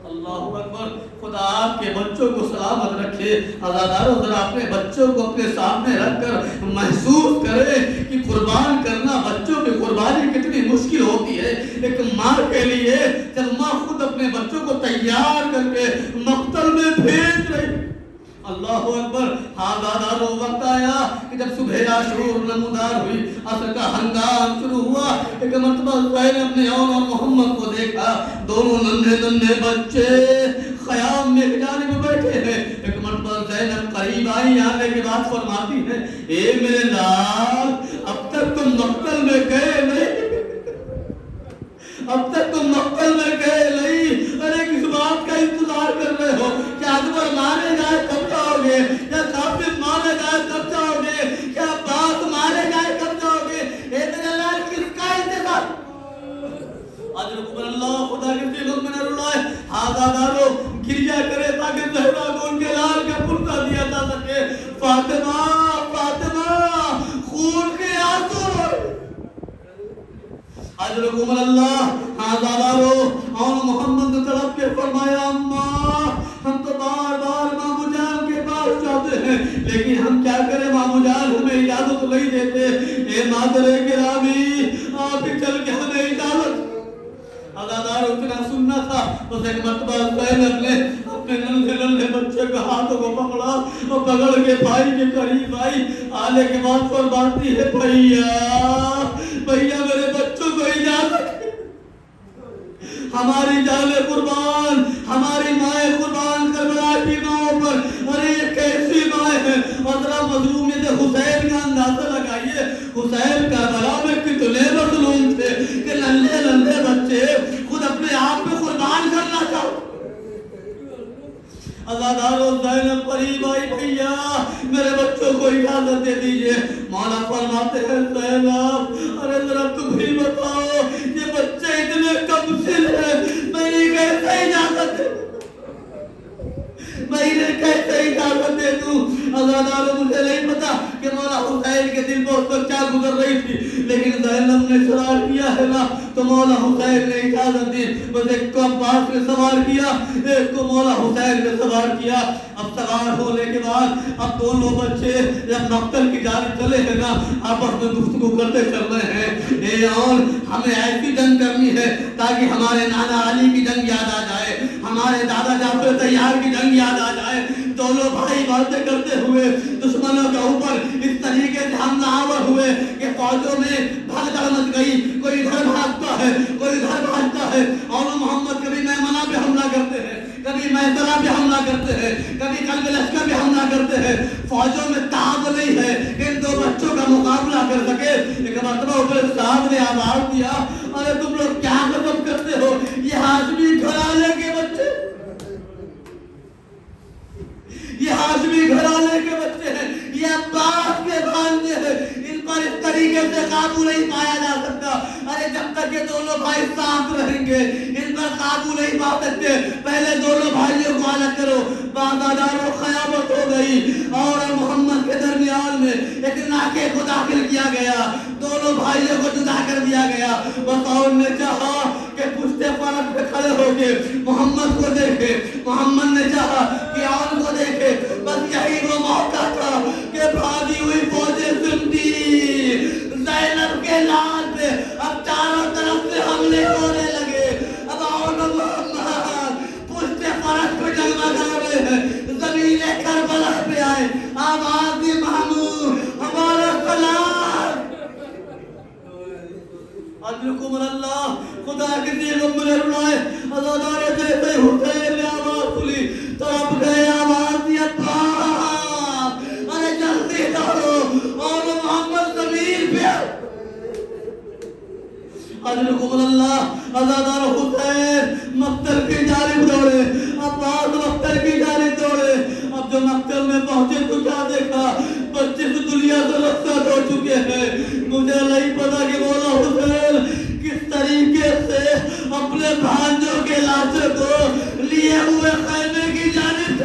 [SPEAKER 4] اللہ اکبر، خدا آپ کے بچوں کو سلامت رکھے۔ عزادارو ذرا اپنے بچوں کو اپنے سامنے رکھ کر محسوس کرے کہ قربان کرنا، بچوں کی قربانی کتنی مشکل ہوتی ہے ایک ماں کے لیے، جب ماں خود اپنے بچوں کو تیار کر کے مقتل میں بھیج رہی۔ اللہ اکبر، عزادارو وقت آیا کہ جب صبح عاشور نمودار ہوئی، عصر کا ہنگام شروع ہوا، ایک مرتبہ زینب نے اور محمد کو دیکھا، دونوں ننھے بچے خیام میں جانب بیٹھے ہیں۔ ایک مرتبہ زینب قریب آئی، آنے کے بعد فرماتی ہے، اے میرے لال، اب تک تم مقتل میں گئے نہیں؟ اب تک تم مقتل میں گئے نہیں، ارے کس بات کا انتظار کر رہے ہو؟ کیا اکبر مارے گئے تب جاؤ گے؟ کیا قاسم مارے گئے تب جاؤ گے؟ کیا عباس مارے گئے تب جاؤ گے؟ اتنے لال کس کا انتظار؟ اجرکم اللہ، خدا کے دلوں میں رلائے آزادارو گریا کرے تاکہ زہرا کو ان کے لال کا پرتا دیا جا سکے۔ فاطمہ فاطمہ خون کے آنسو اجرکم اللہ آزادارو اور محمد طرف کے فرمایا اماں ہم تو بار بار مامو جان کے پاس جاتے ہیں لیکن ہم کیا کریں، مامو جان ہمیں اجازت نہیں دیتے۔ اے مادر گرامی آپ ہی چل کے ہمیں اجازت۔ عزادار اتنا سننا تھا، اس ایک مرتبہ زینب نے اپنے ننھے بچے کے ہاتھوں کو پکڑا اور پکڑ کے بھائی کے قریب آئی، آنے کے بعد فرماتی ہے بھیا میرے بچوں کو اجازت، ہماری جان قربان، ہماری مائیں قربان کربلا کی ماں پر، ارے یہ کیسی مائیں ہیں؟ اور ذرا مظلومیت حسین کا اندازہ لگائیے، حسین کربلا میں کتنے مظلوم تھے کہ ننھے بچے خود اپنے آپ میں قربان کرنا چاہتے۔ عزادارو زینب قریب آئی، بھیا میرے بچوں کو اجازت دے دیجئے۔ مولا فرماتے ہیں زینب ارے ذرا تم ہی بتاؤ یہ بچے اتنے کمسن ہیں، میں کیسے اجازت دے کیسے دوں؟ عزادارو مجھے نہیں پتا کہ مولا حسین کے دل پر اس پر کیا گزر رہی تھی، لیکن زینب نے اصرار کیا ہے نا تو مولا حسین نے اجازت دی۔ بس ایک کو عباس نے سوار کیا، ایک کو مولا حسین نے سوار کیا۔ اب سوار ہونے کے بعد اب دونوں بچے جب مقتل کی جانب چلے ہیں نا آپس میں گفتگو کرتے چل رہے ہیں، اے اور ہمیں ایسی جنگ کرنی ہے تاکہ ہمارے نانا علی کی جنگ یاد آ جائے، ہمارے دادا جعفر طیار کی جنگ یاد آ جائے۔ دونوں بھائی باتیں کرتے ہوئے دشمنوں کے اوپر اس طریقے سے حملہ آور ہوئے کہ فوجوں میں بھگدڑ مچ گئی، کوئی ادھر بھاگتا ہے کوئی ادھر بھاگتا ہے۔ اور محمد کبھی میمنہ پہ حملہ کرتے ہیں، کبھی میسرہ پہ حملہ کرتے ہیں، کبھی قلب لشکر پہ حملہ کرتے ہیں۔ فوجوں میں طاقت نہیں ہے کہ ان دو بچوں کا مقابلہ کر سکے۔ ایک مرتبہ اوپر صاحب نے آواز دیا ارے تم لوگ کیا قسم کرتے ہو، یہ ہاشمی گھرانے کے بچے، یہ ہاشمی گھرانے کے بچے ہیں، یہ عباس کے بھانجے ہیں، ان پر اس طریقے سے قابو نہیں پایا جا سکتا۔ ارے جب تک یہ دونوں بھائی ساتھ رہیں گے ان پر قابو نہیں پا سکتے، پہلے دونوں بھائیوں کو الگ کرو۔ بازاداروں خیابت ہو گئی اور محمد کے درمیان میں ایک ناکے کو داخل کیا گیا، دونوں بھائیوں کو جدا کر دیا گیا۔ بطور نے چاہا کہ پشتے فرق پہ کھڑے ہو کے محمد کو دیکھے، محمد نے چاہا کہ آن کو دیکھے، بس یہی وہ موقع تھا کہ بھاگی ہوئی فوجیں سمٹی زینب کے لال پہ اب چاروں طرف سے حملے ہونے لگے۔ اب آن محمد پشتے فرق پہ جگمگا رہے ہیں، زمین کربلا پہ آئے، آواز دی محمود ہمارا سلام۔ اجرکم اللہ، خدا کے دل میں رلائے عزادار جیسے حسین نے آواز سنی تو اب گئے، آواز دی عباس ارے جلدی دوڑو اور محمد زمین پہ۔ اجرکم اللہ، عزادار حسین مقتل کی جانب دوڑے، عباس مقتل کی جانب دوڑے۔ اب جو مقتل میں پہنچے تو کیا دیکھا، بچے تو دنیا سے رخصت ہو چکے ہیں۔ مجھے نہیں پتا کہ مولا حسین کس طریقے سے اپنے بھانجوں کے لاشوں کو لیے ہوئے خیمے کی جانب۔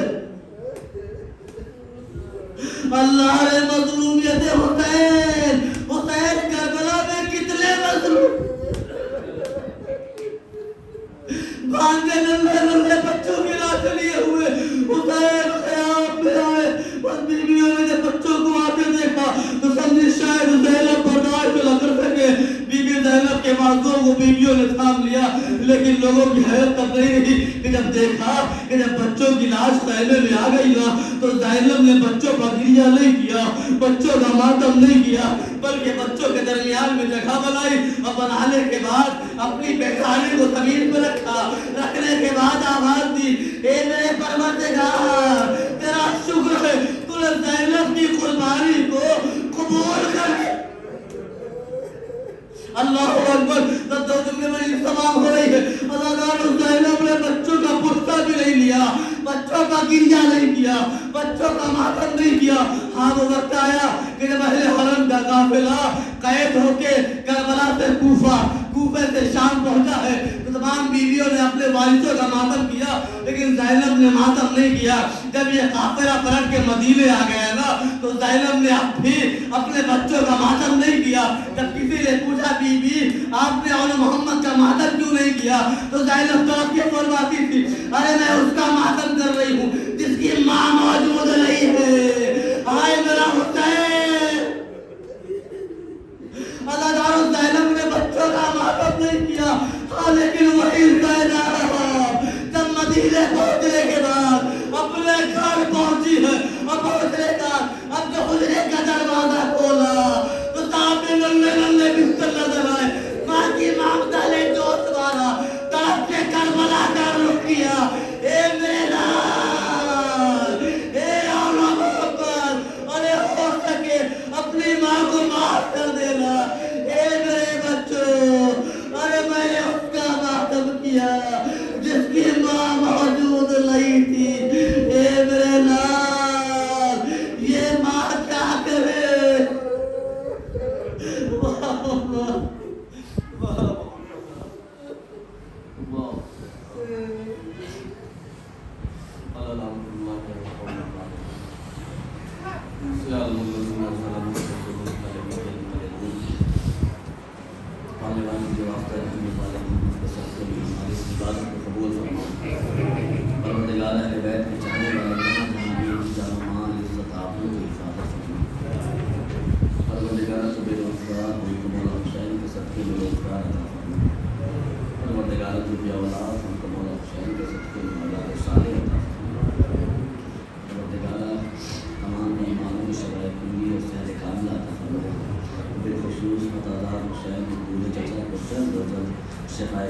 [SPEAKER 4] اللہ نے مظلومیت حسین، حسین کربلا میں کتنے مظلوم، بھانجے ننھے بچوں کی لاشیں لیے ہوئے حسین خیام میں آئے۔ بس بیویوں نے جب بچوں کو آتے دیکھا تو سمجھی شاید زینب برداشت نہ کر سکے، بی بی زینب کے بازوں کو بیویوں نے تھام لیا، لیکن لوگوں کی حیرت تب نہیں رہی کہ جب دیکھا کہ جب بچوں کی لاش خیمے میں آ گئی نا تو زینب نے بچوں کا گریہ نہیں کیا، بچوں کا ماتم نہیں کیا، بلکہ بچوں کے درمیان میں جگہ بنائی اور بنانے کے بعد اپنی پیشانی کو زمین پہ رکھا، رکھنے کے بعد آواز دی اے میرے پروردگار تیرا شکر ہے تو نے زینب کی قربانی کو قبول کر لیا۔ اللہ اکبر، تب تو جملے میں تمام بچوں کا گریا نہیں کیا، بچوں کا ماتم نہیں کیا۔ ہاں وہ وقت آیا کہ جب اہل حرم کا قافلہ قید ہو کے کربلا سے کوفے سے شام پہنچا ہے تو تمام بیویوں نے اپنے والدوں کا ماتم کیا، لیکن زینب نے ماتم نہیں کیا۔ جب یہ قافلہ پلٹ کے مدینے آ گیا نا تو زینب نے اب بھی اپنے بچوں کا ماتم نہیں کیا۔ جب کسی نے پوچھا بی بی آپ نے اول محمد کا ماتم کیوں نہیں کیا تو زینب تو کے فرماتی تھی ارے میں اس کا ماتم کر رہی ہوں جس کی ماں موجود نہیں ہے، ہائے میرا حسین۔ اللہ تعالیٰ زینب نے بچوں کا ماتم نہیں کیا، ہاں لیکن وہی زینب جب مدینے پہنچنے کے بعد اپنے گھر پہنچی ہے اور پہنچنے کا اب جو حجرے کا دروازہ کھولا تو سامنے ننھے بستر نظر آئے، ماں کی مامتا نے جوش مارا، طرف سے کربلا کا رخ کیا، اے میرا اے اولا محمد، ارے ہو سکے اپنی ماں کو معاف کر دینا، اے میرے بچوں، ارے میں نے اس کا ماتم کیا جس کی ماں موجود نہیں تھی، اے میرے لال یہ ماں کیا کرے۔ شفاء